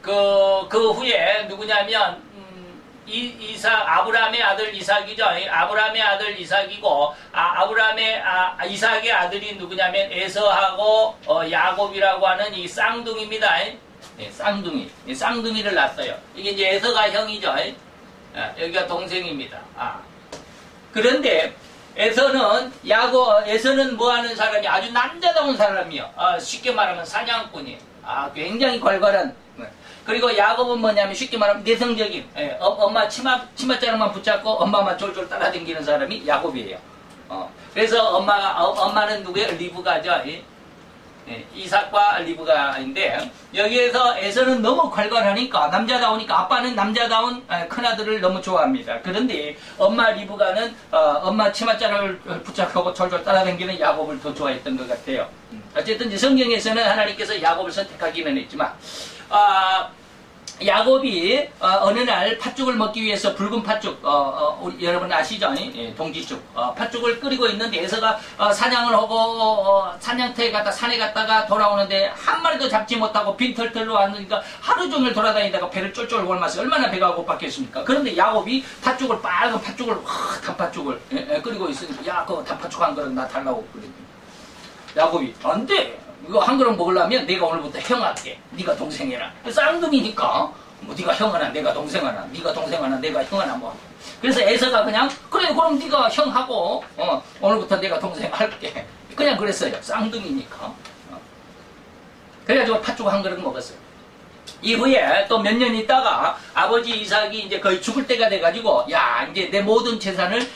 그 후에 누구냐면, 아브라함의 아들 이삭이죠. 아브라함의 아들 이삭이고, 이삭의 아들이 누구냐면, 에서하고, 야곱이라고 하는 이 쌍둥이입니다. 쌍둥이. 쌍둥이를 낳았어요. 이게 이제 에서가 형이죠. 여기가 동생입니다. 그런데, 에서는 뭐 하는 사람이 아주 남자다운 사람이요. 쉽게 말하면 사냥꾼이에요. 굉장히 걸걸한. 그리고 야곱은 뭐냐면 쉽게 말하면 내성적인. 엄마 치맛자락만 붙잡고 엄마만 졸졸 따라다니는 사람이 야곱이에요. 그래서 엄마는 누구예요? 리브가죠. 이삭과 리브가인데 여기에서 에서는 너무 괄괄하니까 남자다우니까 아빠는 남자다운 큰아들을 너무 좋아합니다. 그런데 엄마 리브가는 엄마 치맛자락을 붙잡고 졸졸 따라다니는 야곱을 더 좋아했던 것 같아요. 어쨌든 성경에서는 하나님께서 야곱을 선택하기는 했지만 야곱이 어느 날 팥죽을 먹기 위해서 붉은 팥죽, 여러분 아시죠? 동지죽. 팥죽을 끓이고 있는데 에서가 사냥을 하고 사냥터에 산에 갔다가 돌아오는데 한 마리도 잡지 못하고 빈털털로 왔으니까 하루 종일 돌아다니다가 배를 쫄쫄 골마서 얼마나 배가 고팠겠습니까? 그런데 야곱이 빨간 팥죽을 단팥죽을 끓이고 있으니까 야, 그거 단팥죽 한 그릇 나 달라고 그랬더니 야곱이 안 돼. 이거 한 그릇 먹으려면 내가 오늘부터 형할게. 네가 동생이라. 쌍둥이니까 뭐 네가 형 하나 내가 동생 하나 네가 동생 하나 내가 형 하나 뭐. 그래서 에서가 그냥 그래 그럼 네가 형하고 오늘부터 내가 동생 할게. 그냥 그랬어요. 쌍둥이니까. 그래가지고 팥죽 한 그릇 먹었어요. 이후에 또 몇 년 있다가 아버지 이삭이 이제 거의 죽을 때가 돼가지고 야 이제 내 모든 재산을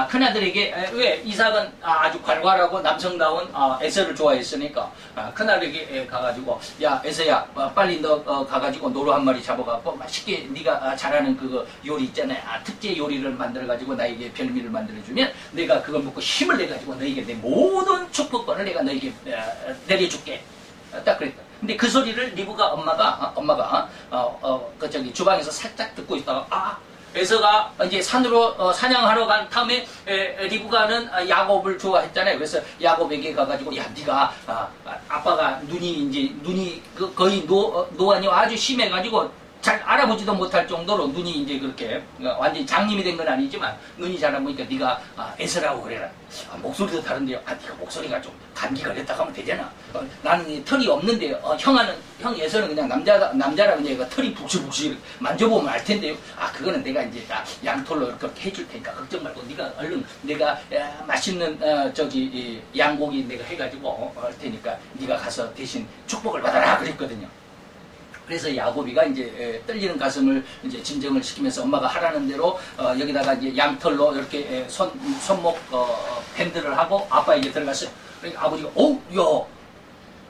큰아들에게 왜 이삭은 아주 괄괄하고 남성다운 에서를 좋아했으니까 큰아들에게 가가지고 야 에서야 빨리 너 가가지고 노루 한 마리 잡아갖고 맛있게 네가 잘하는 그거 요리 있잖아요. 특제 요리를 만들어가지고 나에게 별미를 만들어주면 내가 그걸 먹고 힘을 내가지고 너에게 내 모든 축복권을 내가 너에게 내려줄게. 딱 그랬다. 근데 그 소리를 리브가 엄마가 주방에서 살짝 듣고 있다가 에서가 이제 산으로 사냥하러 간 다음에 리브가는 야곱을 좋아했잖아요. 그래서 야곱에게 가가지고 야 네가 아빠가 눈이 거의 노안이 아주 심해가지고 잘 알아보지도 못할 정도로 눈이 이제 그렇게 완전히 장님이 된 건 아니지만 눈이 잘 안 보니까 네가 에서라고 그래라. 목소리도 다른데요. 네가 목소리가 좀 감기 걸렸다 하면 되잖아. 나는 털이 없는데 형 에서는 그냥 남자라 그냥 얘가 털이 북실북실 만져보면 알 텐데요. 그거는 내가 이제 양털로 이렇게 해줄 테니까 걱정 말고 네가 얼른 내가 맛있는 양고기 내가 해가지고 할 테니까 네가 가서 대신 축복을 받아라 그랬거든요. 그래서 야곱이가 이제 떨리는 가슴을 이제 진정을 시키면서 엄마가 하라는 대로 여기다가 이제 양털로 이렇게 손목 밴드를 하고 아빠 이제 들어갔어요. 그러니까 아버지가 야,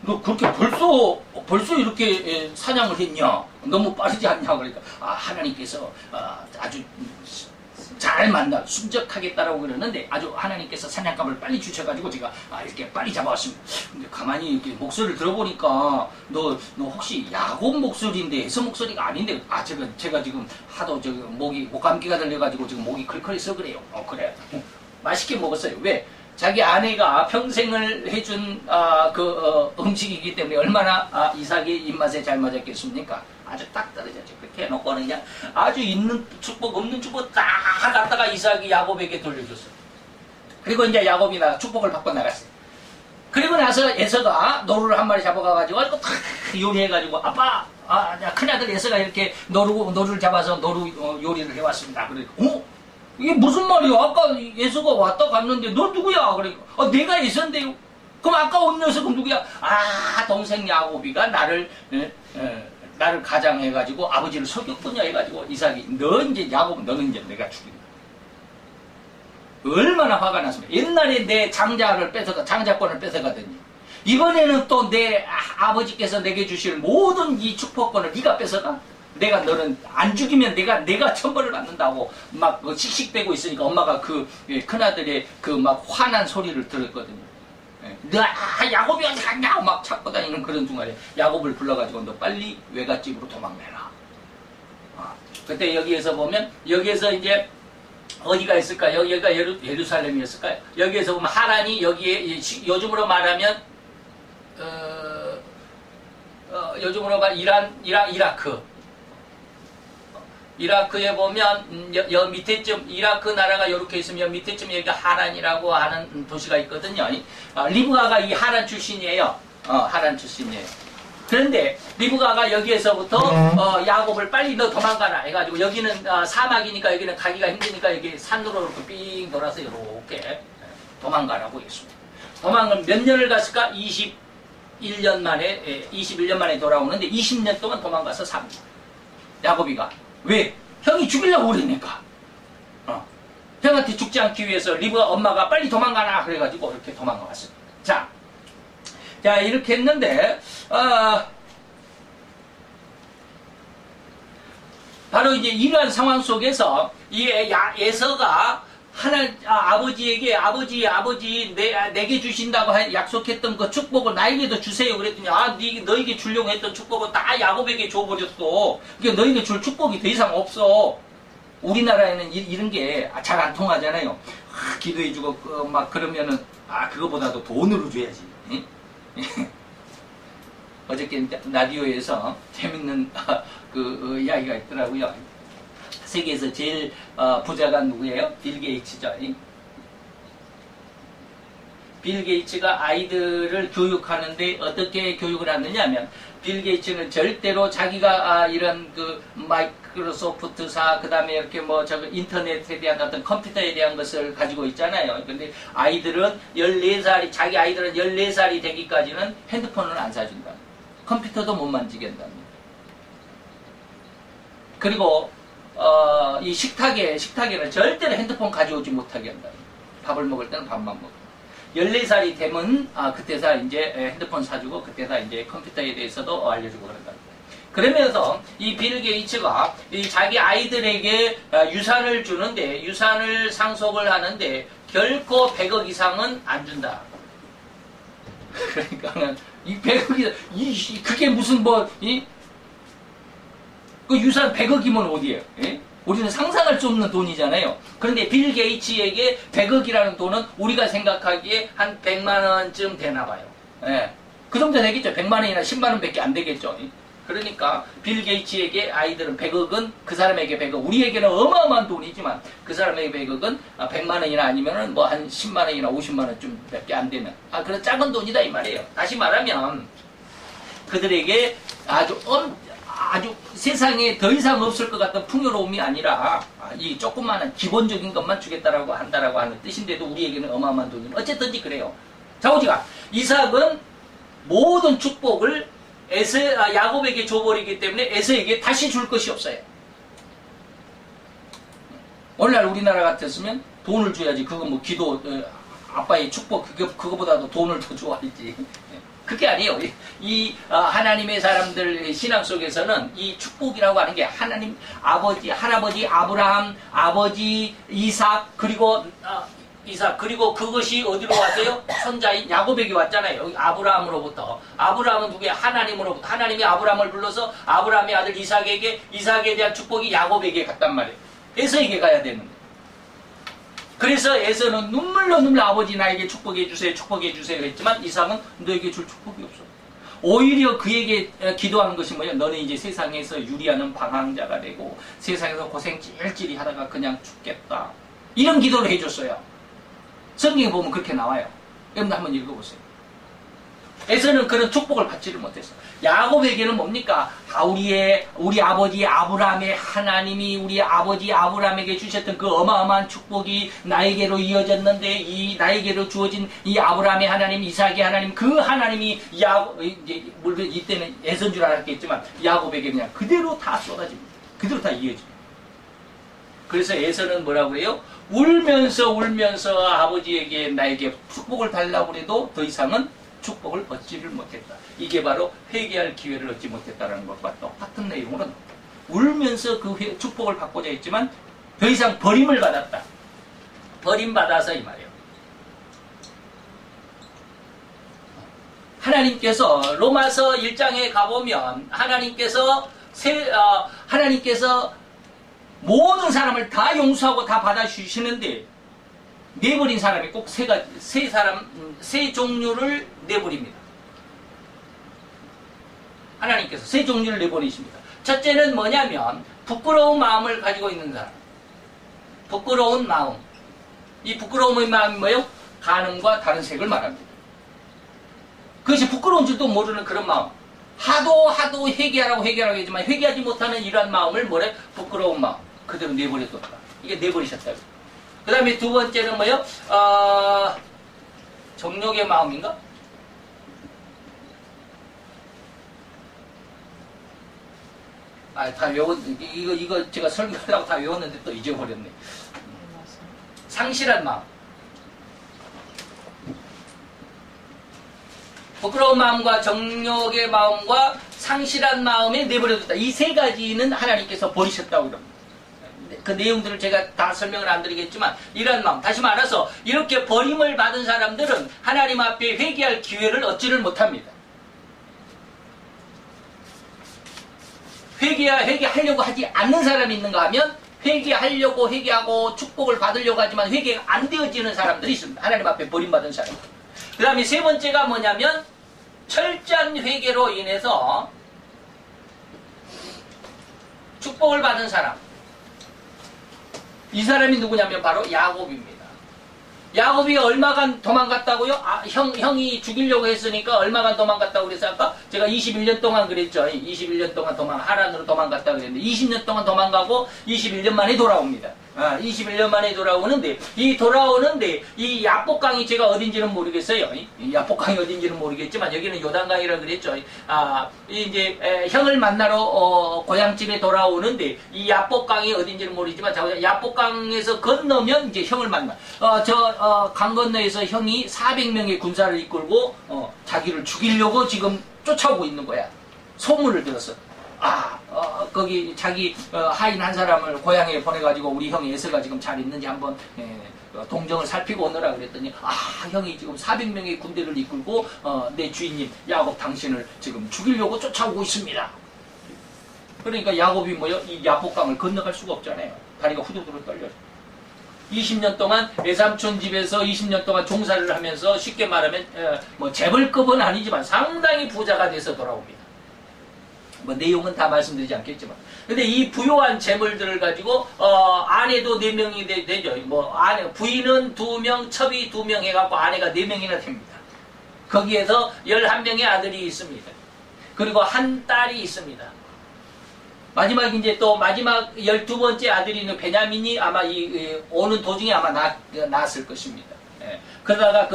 너 그렇게 벌써 이렇게 사냥을 했냐? 너무 빠르지 않냐? 그러니까 하나님께서 아주 잘 순적하겠다라고 그러는데 아주 하나님께서 사냥감을 빨리 주셔가지고 제가 이렇게 빨리 잡아왔습니다. 근데 가만히 이렇게 목소리를 들어보니까 너 혹시 야곱 목소리인데 에서 목소리가 아닌데 제가 지금 하도 목감기가 들려가지고 지금 목이 클클해서 그래요. 그래. 맛있게 먹었어요. 왜? 자기 아내가 평생을 해준 음식이기 때문에 얼마나 이삭의 입맛에 잘 맞았겠습니까? 아주 딱 떨어졌죠. 그렇게 해놓고는 그냥 아주 있는 축복 없는 축복 다 갖다가 이삭이 야곱에게 돌려줬어요. 그리고 이제 야곱이 축복을 받고 나갔어요. 그리고 나서 에서가 노루를 한 마리 잡아가가지고 탁 요리해가지고 아빠 큰아들 에서가 이렇게 노루를 잡아서 노루 요리를 해왔습니다. 그러니까 이게 무슨 말이야? 아까 에서가 왔다 갔는데 너 누구야? 그러니까 내가 에서인데요. 그럼 아까 온 녀석은 누구야? 동생 야곱이가 나를 가장해가지고 아버지를 속였군요 해가지고 이삭이 너는 이제 내가 죽인다. 얼마나 화가 났습니까? 옛날에 내 장자권을 뺏어가더니 이번에는 또 내 아버지께서 내게 주실 모든 이 축복권을 네가 뺏어가? 너는 안 죽이면 내가 천벌을 받는다고 막 씩씩대고 있으니까 엄마가 큰아들의 막 화난 소리를 들었거든요. 야곱이 어디 갔냐? 막 찾고 다니는 그런 중간에 야곱을 불러가지고 너 빨리 외갓집으로 도망내라. 그때 여기에서 보면 여기에서 이제 어디가 있을까요? 여기가 예루살렘이었을까요? 여기에서 보면 하란이 여기에 요즘으로 말하면 요즘으로 말하면 이라크. 이라크에 보면 여 밑에쯤 이라크 나라가 이렇게 있으면 밑에쯤 여기가 하란이라고 하는 도시가 있거든요. 리브가가 이 하란 출신이에요. 하란 출신이에요. 그런데 리브가가 여기에서부터 야곱을 빨리 너 도망가라 해가지고 여기는 사막이니까 여기는 가기가 힘드니까 여기 산으로 이렇게 삥 돌아서 이렇게 도망가라고 했습니다. 도망은 몇 년을 갔을까? 21년 만에 돌아오는데 20년 동안 도망가서 삽니다. 야곱이가. 왜? 형이 죽이려고 그러니까. 형한테 죽지 않기 위해서 리브가 엄마가 빨리 도망가라 그래가지고 이렇게 도망가 왔어요. 자, 이렇게 했는데 바로 이제 이러한 상황 속에서 이 에서가 아버지에게 아버지 내게 주신다고 약속했던 그 축복을 나에게도 주세요 그랬더니 너에게 주려고 했던 축복은 다 야곱에게 줘버렸어. 그러니까 너에게 줄 축복이 더 이상 없어. 우리나라에는 이런 게 잘 안 통하잖아요. 기도해주고 막 그러면은 그거보다도 돈으로 줘야지. 어저께 라디오에서 재밌는 이야기가 있더라고요. 세계에서 제일 부자가 누구예요? 빌 게이츠죠. 빌 게이츠가 아이들을 교육하는데 어떻게 교육을 하느냐 하면 빌 게이츠는 절대로 자기가 이런 마이크로소프트사 그다음에 이렇게 인터넷에 대한 어떤 컴퓨터에 대한 것을 가지고 있잖아요. 근데 자기 아이들은 14살이 되기까지는 핸드폰을 안 사준다. 컴퓨터도 못 만지게 한답니다. 그리고 이 식탁에는 절대로 핸드폰 가져오지 못하게 한다. 밥을 먹을 때는 밥만 먹고. 14살이 되면, 그때서 이제 핸드폰 사주고, 그때서 이제 컴퓨터에 대해서도 알려주고 그런다. 그러면서 이 빌 게이츠가 자기 아이들에게 유산을 주는데, 유산을 상속을 하는데, 결코 100억 이상은 안 준다. 그러니까, 이 100억이, 그게 무슨 그 유산 100억이면 어디예요? 예? 우리는 상상할 수 없는 돈이잖아요. 그런데 빌 게이츠에게 100억이라는 돈은 우리가 생각하기에 한 100만 원쯤 되나 봐요. 예. 그 정도 되겠죠. 100만 원이나 10만 원밖에 안 되겠죠. 그러니까 빌 게이츠에게 아이들은 100억은 그 사람에게 100억, 우리에게는 어마어마한 돈이지만 그 사람에게 100억은 100만 원이나 아니면은 한 10만 원이나 50만 원쯤밖에 안 되는 그런 작은 돈이다 이 말이에요. 다시 말하면 그들에게 아주 세상에 더 이상 없을 것 같은 풍요로움이 아니라 이 조그마한 기본적인 것만 주겠다라고 한다라고 하는 뜻인데도 우리에게는 어마어마한 돈이 어쨌든지 그래요. 자, 오지가 이삭은 모든 축복을 야곱에게 줘버리기 때문에 에서에게 다시 줄 것이 없어요. 오늘날 우리나라 같았으면 돈을 줘야지. 그거 뭐 기도, 아빠의 축복, 그거보다도 돈을 더 좋아하지. 그게 아니에요. 하나님의 사람들 신앙 속에서는 이 축복이라고 하는 게 하나님, 아버지, 할아버지, 아브라함, 아버지, 이삭, 그리고 그것이 어디로 왔어요? 손자인 야곱에게 왔잖아요. 여기 아브라함으로부터. 아브라함은 누구야? 하나님으로부터. 하나님이 아브라함을 불러서 아브라함의 아들 이삭에 대한 축복이 야곱에게 갔단 말이에요. 에서에게 가야 되는데. 그래서 에서는 눈물로 아버지 나에게 축복해 주세요 했지만 이삭은 너에게 줄 축복이 없어. 오히려 그에게 기도하는 것이 뭐냐? 너는 이제 세상에서 유리하는 방황자가 되고 세상에서 고생 찔찔이 하다가 그냥 죽겠다. 이런 기도를 해줬어요. 성경에 보면 그렇게 나와요. 여러분들 한번 읽어보세요. 에서는 그런 축복을 받지를 못했어. 야곱에게는 뭡니까? 우리 아버지 아브라함의 하나님이 우리 아버지 아브라함에게 주셨던 그 어마어마한 축복이 나에게로 이어졌는데 이 나에게로 주어진 이 아브라함의 하나님, 이삭의 하나님, 그 하나님이 물론 이때는 에서인 줄 알았겠지만 야곱에게 그냥 그대로 다 쏟아집니다. 그대로 다 이어집니다. 그래서 에서는 뭐라고 해요? 울면서 아버지에게 나에게 축복을 달라고 해도 더 이상은 축복을 얻지를 못했다. 이게 바로 회개할 기회를 얻지 못했다는 것과 똑같은 내용으로 울면서 그 축복을 받고자 했지만 더 이상 버림을 받았다. 버림받아서 이 말이에요. 하나님께서 로마서 1장에 가보면 하나님께서 모든 사람을 다 용서하고 다 받아주시는데 내버린 사람이 꼭 세 종류를 내버립니다. 하나님께서 세 종류를 내버리십니다. 첫째는 뭐냐면 부끄러운 마음을 가지고 있는 사람. 부끄러운 마음. 이 부끄러움의 마음이 뭐예요? 간음과 다른 색을 말합니다. 그것이 부끄러운 줄도 모르는 그런 마음. 하도 회개하라고 하지만 회개하지 못하는 이러한 마음을 뭐래? 부끄러운 마음. 그대로 내버려뒀다. 이게 내버리셨다고. 그 다음에 두 번째는 뭐예요? 정욕의 마음인가? 다 이거 제가 설교하려고 다 외웠는데 또 잊어버렸네. 상실한 마음. 부끄러운 마음과 정욕의 마음과 상실한 마음에 내버려뒀다. 이 세 가지는 하나님께서 버리셨다고 그럽니다. 그 내용들을 제가 다 설명을 안 드리겠지만 이런 마음, 다시 말해서 이렇게 버림을 받은 사람들은 하나님 앞에 회개할 기회를 얻지를 못합니다. 회개하려고 하지 않는 사람이 있는가 하면 회개하고 축복을 받으려고 하지만 회개가 안 되어지는 사람들이 있습니다. 하나님 앞에 버림받은 사람들. 그 다음에 세 번째가 뭐냐면 철저한 회개로 인해서 축복을 받은 사람. 이 사람이 누구냐면 바로 야곱입니다. 야곱이 얼마간 도망갔다고요? 형이 죽이려고 했으니까 얼마간 도망갔다고 그래서 아까 제가 21년 동안 그랬죠. 21년 동안 하란으로 도망갔다고 그랬는데 20년 동안 도망가고 21년 만에 돌아옵니다. 21년 만에 돌아오는데 이 야복강이 제가 어딘지는 모르겠어요. 이 야복강이 어딘지는 모르겠지만 여기는 요단강이라고 그랬죠. 이제 형을 만나러 고향집에 돌아오는데 이 야복강이 어딘지는 모르지만 야복강에서 건너면 이제 형을 만나. 강 건너에서 형이 400명의 군사를 이끌고 자기를 죽이려고 지금 쫓아오고 있는 거야. 소문을 들었어. 거기 자기 하인 한 사람을 고향에 보내가지고 우리 형이 에서가 지금 잘 있는지 한번 동정을 살피고 오너라 그랬더니 형이 지금 400명의 군대를 이끌고 내 주인님 야곱 당신을 지금 죽이려고 쫓아오고 있습니다. 그러니까 야곱이 뭐요? 이 야복강을 건너갈 수가 없잖아요. 다리가 후두두루 떨려요. 20년 동안 외삼촌 집에서 20년 동안 종사를 하면서 쉽게 말하면 뭐 재벌급은 아니지만 상당히 부자가 돼서 돌아옵니다. 뭐 내용은 다 말씀드리지 않겠지만 근데 이 부요한 재물들을 가지고 아내도 4명이 되죠. 뭐 부인은 2명, 첩이 2명 해갖고 아내가 4명이나 됩니다. 거기에서 11명의 아들이 있습니다. 그리고 한 딸이 있습니다. 마지막 12번째 아들이 있는 베냐민이 아마 오는 도중에 아마 낳았을 것입니다. 그러다가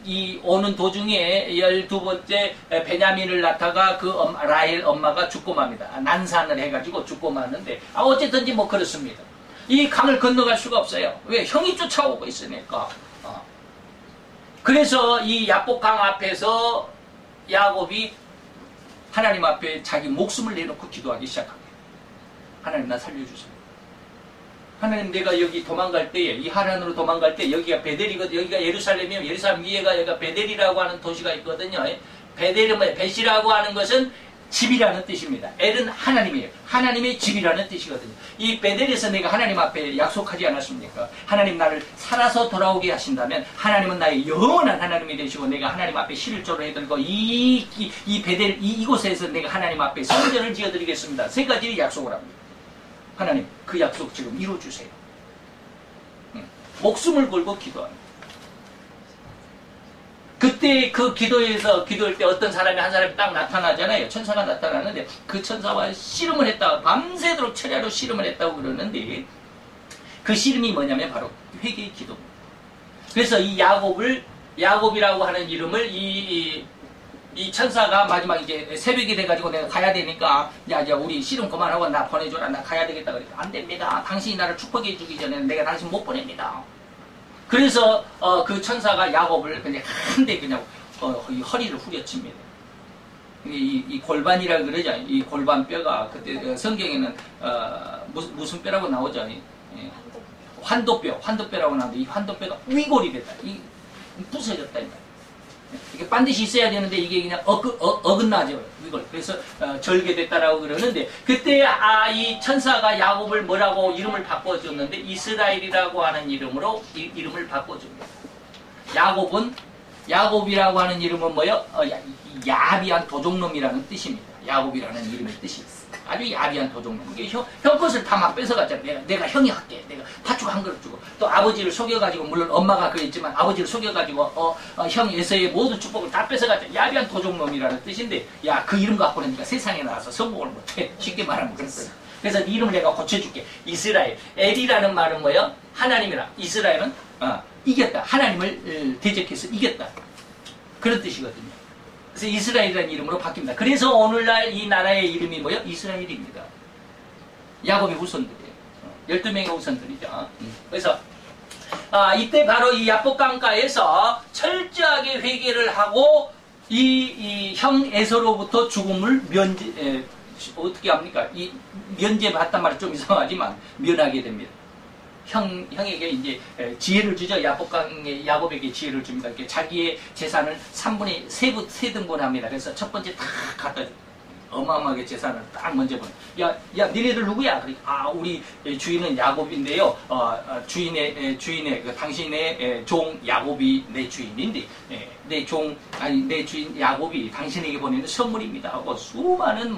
이 오는 도중에 12번째 베냐민을 낳다가 그 라헬 엄마가 죽고 맙니다. 난산을 해가지고 죽고 마는데, 어쨌든지 뭐 그렇습니다. 이 강을 건너갈 수가 없어요. 왜? 형이 쫓아오고 있으니까. 그래서 이 야복강 앞에서 야곱이 하나님 앞에 자기 목숨을 내놓고 기도하기 시작합니다. 하나님, 나 살려주세요. 하나님, 내가 여기 도망갈 때에, 이 하란으로 도망갈 때, 여기가 베델이거든요. 여기가 예루살렘이에요. 예루살렘 위에가 여기가 베델이라고 하는 도시가 있거든요. 베델은 벳이라고 하는 것은 집이라는 뜻입니다. 엘은 하나님이에요. 하나님의 집이라는 뜻이거든요. 이 베델에서 내가 하나님 앞에 약속하지 않았습니까? 하나님, 나를 살아서 돌아오게 하신다면 하나님은 나의 영원한 하나님이 되시고, 내가 하나님 앞에 실조를 해드리고, 이 베델 이곳에서 내가 하나님 앞에 성전을 지어드리겠습니다. 세 가지를 약속을 합니다. 하나님, 그 약속 지금 이루어주세요. 목숨을 걸고 기도합니다. 그때 그 기도할 때 어떤 사람이 한 사람이 딱 나타나잖아요. 천사가 나타나는데, 그 천사와 씨름을 했다고, 밤새도록 철야로 씨름을 했다고 그러는데, 그 씨름이 뭐냐면 바로 회개의 기도입니다. 그래서 이 야곱이라고 하는 이름을 이 천사가 마지막 이제 새벽이 돼가지고 내가 가야 되니까, 야, 우리 씨름 그만하고 나 보내줘라. 나 가야 되겠다. 그러니까, 안 됩니다. 당신이 나를 축복해 주기 전에 내가 당신 못 보냅니다. 그래서 그 천사가 야곱을 그냥 한대 그냥 이 허리를 후려칩니다. 이 골반이라 그러죠. 이 골반뼈가 그때 성경에는 무슨 뼈라고 나오죠. 환도뼈라고 나오는데, 이 환도뼈가 위골이 됐다. 이 부서졌다. 이게 반드시 있어야 되는데 이게 그냥 어긋나죠. 이걸. 그래서 절개됐다라고 그러는데, 그때 이 천사가 야곱을 뭐라고 이름을 바꿔줬는데, 이스라엘이라고 하는 이름으로 이름을 바꿔줍니다. 야곱이라고 하는 이름은 뭐요? 야비한 도적놈이라는 뜻입니다. 야곱이라는 이름의 뜻이 있어요. 아주 야비한 도적놈. 이게 형 것을 다 막 뺏어갔잖아요. 내가 형이 할게. 내가 팥죽 한 그릇 주고, 또 아버지를 속여가지고, 물론 엄마가 그랬지만 아버지를 속여가지고 형 에서의 모든 축복을 다 뺏어갔잖아요. 야비한 도적놈이라는 뜻인데, 야, 그 이름 갖고는 네가 세상에 나와서 성공을 못해. 쉽게 말하면 그랬어요. 그래서 네 이름을 내가 고쳐줄게. 이스라엘. 엘이라는 말은 뭐예요? 하나님이라. 이스라엘은 이겼다. 하나님을 대적해서 이겼다. 그런 뜻이거든요. 그래서 이스라엘이라는 이름으로 바뀝니다. 그래서 오늘날 이 나라의 이름이 뭐예요? 이스라엘입니다. 야곱의 후손들이에요. 12명의 후손들이죠. 그래서 이때 바로 이 야복강가에서 철저하게 회개를 하고 이 형 에서로부터 죽음을 어떻게 합니까? 면제받단 말이 좀 이상하지만 면하게 됩니다. 형에게 이제 지혜를 주죠. 야곱에게 지혜를 줍니다. 이렇게 자기의 재산을 3분의 3등분 합니다. 그래서 첫 번째 다 갖다 줘. 어마어마하게 재산을 딱 먼저 보내. 야, 니네들 누구야? 그러니까, 우리 주인은 야곱인데요. 주인의 당신의 종 야곱이 내 주인인데, 내 주인 야곱이 당신에게 보내는 선물입니다. 하고 수많은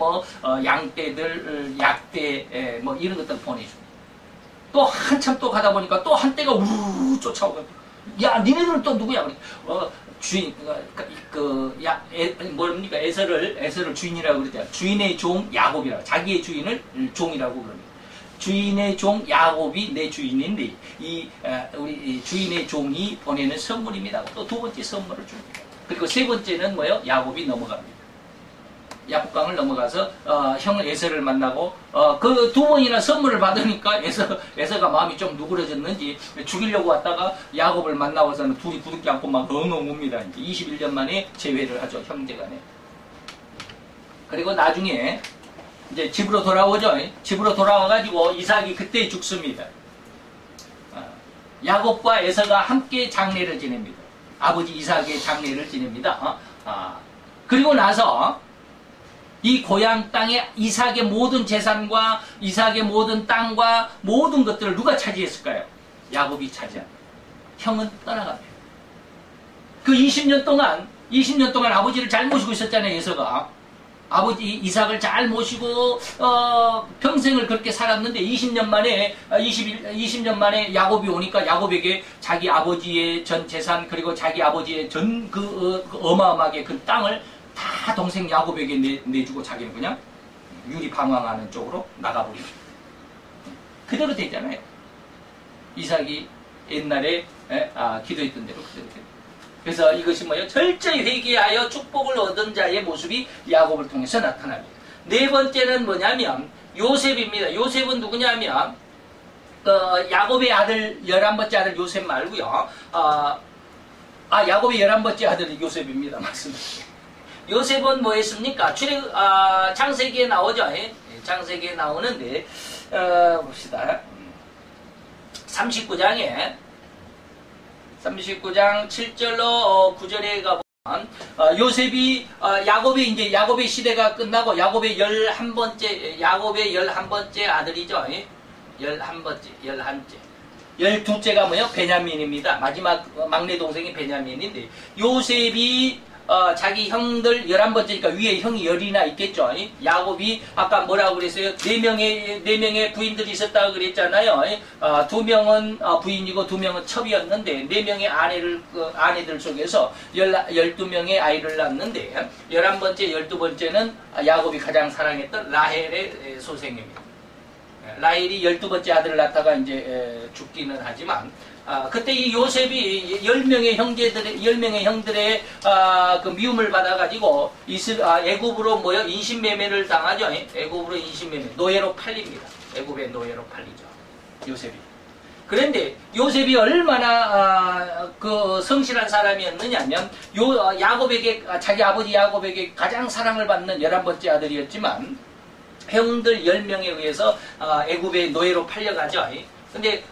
양떼들, 약떼, 이런 것들 보내줍니다. 또 한참 또 가다 보니까 또 한때가 우르르 쫓아오고, 야, 니네들은 또 누구야? 주인, 뭡니까? 에서를 주인이라고 그러죠. 주인의 종 야곱이라고. 자기의 주인을 종이라고 그럽니다. 주인의 종 야곱이 내 주인인데, 우리 주인의 종이 보내는 선물입니다. 또 두 번째 선물을 줍니다. 그리고 세 번째는 뭐예요? 야곱이 넘어갑니다. 야복강을 넘어가서 형 에서를 만나고 그 두 번이나 선물을 받으니까 에서가 마음이 좀 누그러졌는지 죽이려고 왔다가 야곱을 만나고서는 둘이 부둥켜 안고 막 엉엉 웁니다. 이제 21년 만에 재회를 하죠. 형제간에. 그리고 나중에 이제 집으로 돌아오죠. 집으로 돌아와가지고 이삭이 그때 죽습니다. 야곱과 에서가 함께 장례를 지냅니다. 아버지 이삭의 장례를 지냅니다. 그리고 나서 이 고향 땅에 이삭의 모든 재산과 이삭의 모든 땅과 모든 것들을 누가 차지했을까요? 야곱이 차지합니다. 형은 떠나갑니다. 그 20년 동안 아버지를 잘 모시고 있었잖아요. 에서가. 아버지 이삭을 잘 모시고 평생을 그렇게 살았는데 20년 만에 야곱이 오니까 야곱에게 자기 아버지의 전 재산, 그리고 자기 아버지의 전 어마어마하게 그 땅을 다 동생 야곱에게 내주고 자기는 그냥 유리방황하는 쪽으로 나가버립니다. 그대로 되잖아요. 이삭이 옛날에 기도했던 대로 그대로 됩니다. 그래서 이것이 뭐예요? 철저히 회개하여 축복을 얻은 자의 모습이 야곱을 통해서 나타납니다. 네 번째는 뭐냐면 요셉입니다. 요셉은 누구냐면 야곱의 아들 11번째 아들 요셉 말고요. 야곱의 11번째 아들이 요셉입니다. 맞습니다. 요셉은 뭐 했습니까? 창세기에 나오죠. 창세기에 나오는데 봅시다. 39장 7절로 9절에 가보면 요셉이 야곱이 이제 야곱의 시대가 끝나고 야곱의 11번째 아들이죠. 11째. 12째가 뭐요? 베냐민입니다. 마지막 막내 동생이 베냐민인데 요셉이 자기 형들 11번째니까 위에 형이 10이나 있겠죠. 야곱이 아까 뭐라고 그랬어요? 4명의 부인들이 있었다고 그랬잖아요. 2명은 부인이고 2명은 첩이었는데 4명의 아내들 속에서 12명의 아이를 낳는데 11번째, 12번째는 야곱이 가장 사랑했던 라헬의 소생입니다. 라헬이 12번째 아들을 낳다가 이제 죽기는 하지만 그때 이 요셉이 10명의 형들의 그 미움을 받아가지고 애굽으로 인신매매를 당하죠. 애굽으로 인신매매, 노예로 팔립니다. 애굽의 노예로 팔리죠. 요셉이. 그런데 요셉이 얼마나 그 성실한 사람이었느냐면 야곱에게 자기 아버지 야곱에게 가장 사랑을 받는 11번째 아들이었지만 형들 10명에 의해서 애굽의 노예로 팔려가죠. 근데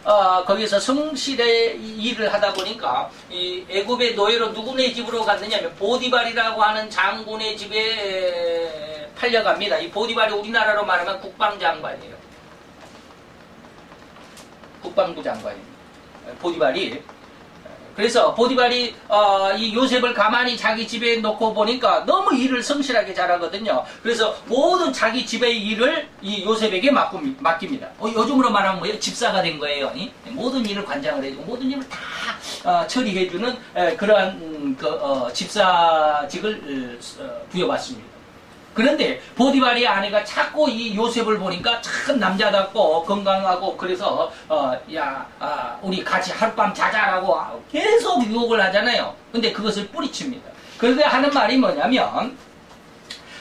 거기서 성실의 일을 하다 보니까 이 애굽의 노예로 누구네 집으로 갔느냐면 보디발이라고 하는 장군의 집에 팔려갑니다. 이 보디발이 우리나라로 말하면 국방장관이에요. 국방부 장관입니다. 보디발이. 그래서 보디발이 이 요셉을 가만히 자기 집에 놓고 보니까 너무 일을 성실하게 잘하거든요. 그래서 모든 자기 집의 일을 이 요셉에게 맡깁니다. 요즘으로 말하면 뭐예요? 집사가 된 거예요. 모든 일을 관장을 해주고 모든 일을 다 처리해주는 그러한 집사직을 부여받습니다. 그런데 보디발의 아내가 자꾸 이 요셉을 보니까 참 남자답고 건강하고 그래서 우리 같이 하룻밤 자자라고 계속 유혹을 하잖아요. 근데 그것을 뿌리칩니다. 그래서 하는 말이 뭐냐면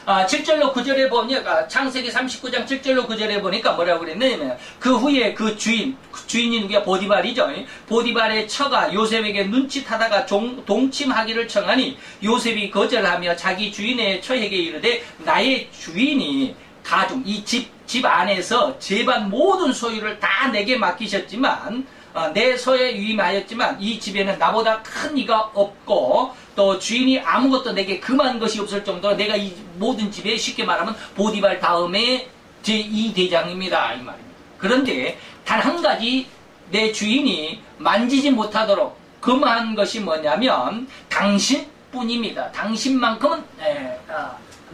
7절로 9절에 보니까 창세기 39장 7절로 9절에 보니까 뭐라고 그랬냐면 그 후에 그 주인이 누구야? 보디발이죠. 보디발의 처가 요셉에게 눈짓하다가 동침하기를 청하니 요셉이 거절하며 자기 주인의 처에게 이르되 나의 주인이 가중 이 집 안에서 제반 모든 소유를 다 내게 맡기셨지만 내 소에 위임하였지만 이 집에는 나보다 큰 이가 없고 또 주인이 아무것도 내게 금한 것이 없을 정도로 내가 이 모든 집에 쉽게 말하면 보디발 다음에 제2대장입니다. 이 말입니다. 그런데 단 한 가지 내 주인이 만지지 못하도록 금한 것이 뭐냐면 당신뿐입니다. 당신만큼은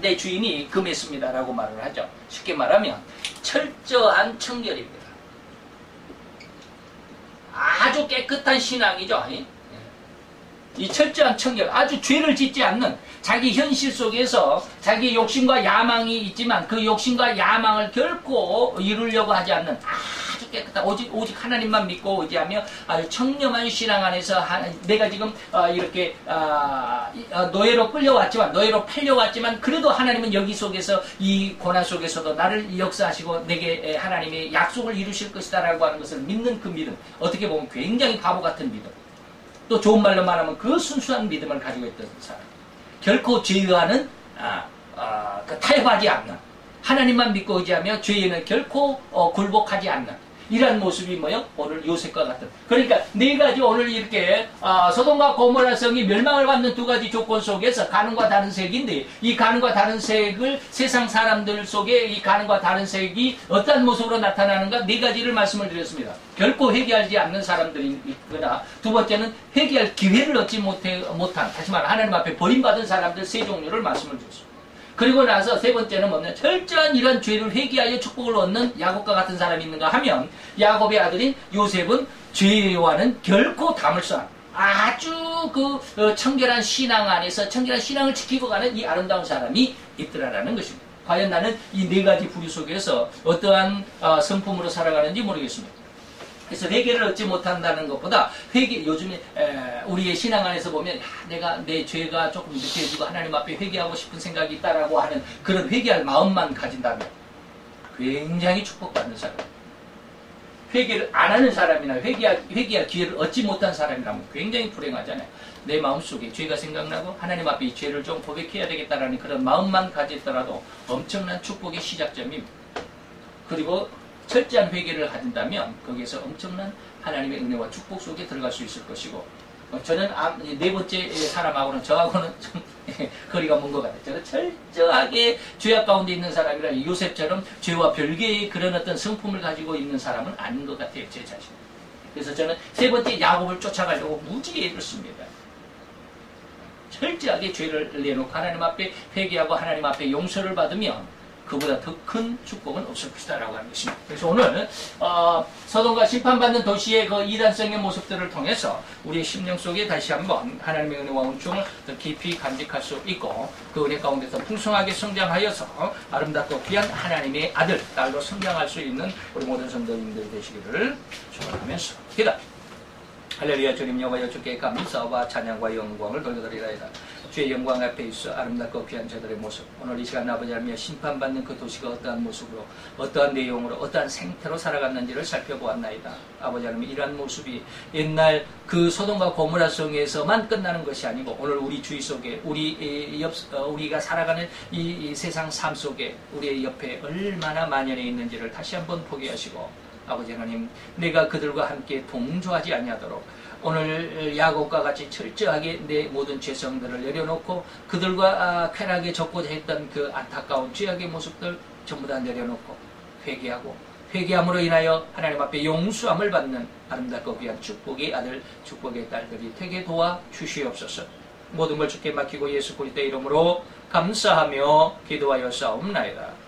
내 주인이 금했습니다. 라고 말을 하죠. 쉽게 말하면 철저한 청결입니다. 아주 깨끗한 신앙이죠. 이 철저한 청결, 아주 죄를 짓지 않는 자기 현실 속에서 자기 욕심과 야망이 있지만 그 욕심과 야망을 결코 이루려고 하지 않는 아주 깨끗한 오직 하나님만 믿고 의지하며 아주 청렴한 신앙 안에서 내가 지금 이렇게 노예로 끌려왔지만 노예로 팔려왔지만 그래도 하나님은 여기 속에서 이 고난 속에서도 나를 역사하시고 내게 하나님의 약속을 이루실 것이다 라고 하는 것을 믿는 그 믿음, 어떻게 보면 굉장히 바보 같은 믿음, 또 좋은 말로 말하면 그 순수한 믿음을 가지고 있던 사람, 결코 죄와는 타협하지 않는, 하나님만 믿고 의지하며 죄에는 결코 굴복하지 않는 이러한 모습이 뭐요? 오늘 요셉과 같은. 그러니까 네 가지 오늘 이렇게 소돔과 고모라 성이 멸망을 받는 두 가지 조건 속에서 가는과 다른 색인데 이 가는과 다른 색을 세상 사람들 속에 이 가는과 다른 색이 어떤 모습으로 나타나는가 네 가지를 말씀을 드렸습니다. 결코 회개하지 않는 사람들이 있거나 두 번째는 회개할 기회를 얻지 못한 다시 말해 하나님 앞에 버림받은 사람들 세 종류를 말씀을 드렸습니다. 그리고 나서 세 번째는 뭐냐? 철저한 이런 죄를 회개하여 축복을 얻는 야곱과 같은 사람이 있는가 하면 야곱의 아들인 요셉은 죄와는 결코 담을 수 없는 아주 청결한 신앙 안에서 청결한 신앙을 지키고 가는 이 아름다운 사람이 있더라라는 것입니다. 과연 나는 이 네 가지 부류 속에서 어떠한 성품으로 살아가는지 모르겠습니다. 그래서 회개를 얻지 못한다는 것보다 회개, 요즘에 우리의 신앙 안에서 보면 내가 내 죄가 조금 느껴지고 하나님 앞에 회개하고 싶은 생각이 있다라고 하는 그런 회개할 마음만 가진다면 굉장히 축복받는 사람. 회개를 안 하는 사람이나 회개할 기회를 얻지 못한 사람이라면 굉장히 불행하잖아요. 내 마음속에 죄가 생각나고 하나님 앞에 이 죄를 좀 고백해야 되겠다라는 그런 마음만 가지더라도 엄청난 축복의 시작점입니다. 그리고 철저한 회개를 가진다면 거기에서 엄청난 하나님의 은혜와 축복 속에 들어갈 수 있을 것이고, 저는 네 번째 사람하고는 저하고는 좀 거리가 먼 것 같아요. 저는 철저하게 죄악 가운데 있는 사람이라 요셉처럼 죄와 별개의 그런 어떤 성품을 가지고 있는 사람은 아닌 것 같아요, 제 자신. 그래서 저는 세 번째 야곱을 쫓아가려고 무지개 애를 씁니다. 철저하게 죄를 내놓고 하나님 앞에 회개하고 하나님 앞에 용서를 받으면 그보다 더 큰 축복은 없을 것이다 라고 하는 것입니다. 그래서 오늘 서돔과 심판받는 도시의 그 이단성의 모습들을 통해서 우리의 심령 속에 다시 한번 하나님의 은혜와 은총을 더 깊이 간직할 수 있고 그 은혜 가운데서 풍성하게 성장하여서 아름답고 귀한 하나님의 아들, 딸로 성장할 수 있는 우리 모든 성도님들 되시기를 축원하면서 기도. 할렐루야. 주님 여호와 주께 감사와 찬양과 영광을 돌려드리라이다. 주의 영광 앞에 있어 아름답고 귀한 저들의 모습, 오늘 이 시간 아버지 하나님 심판받는 그 도시가 어떠한 모습으로 어떠한 내용으로 어떠한 생태로 살아갔는지를 살펴보았나이다. 아버지 하나님 이러한 모습이 옛날 그 소돔과 고모라 성에서만 끝나는 것이 아니고 오늘 우리 주위 속에 우리가 살아가는 이 세상 삶 속에 우리의 옆에 얼마나 만연해 있는지를 다시 한번 보게 하시고 아버지 하나님 내가 그들과 함께 동조하지 아니하도록 오늘 야곱과 같이 철저하게 내 모든 죄성들을 내려놓고 그들과 쾌락에 적고자 했던 그 안타까운 죄악의 모습들 전부 다 내려놓고 회개하고 회개함으로 인하여 하나님 앞에 용서함을 받는 아름답고 귀한 축복의 아들 축복의 딸들이 되게 도와 주시옵소서. 모든 걸 주께 맡기고 예수 그리스도의 이름으로 감사하며 기도하여 싸움나이다.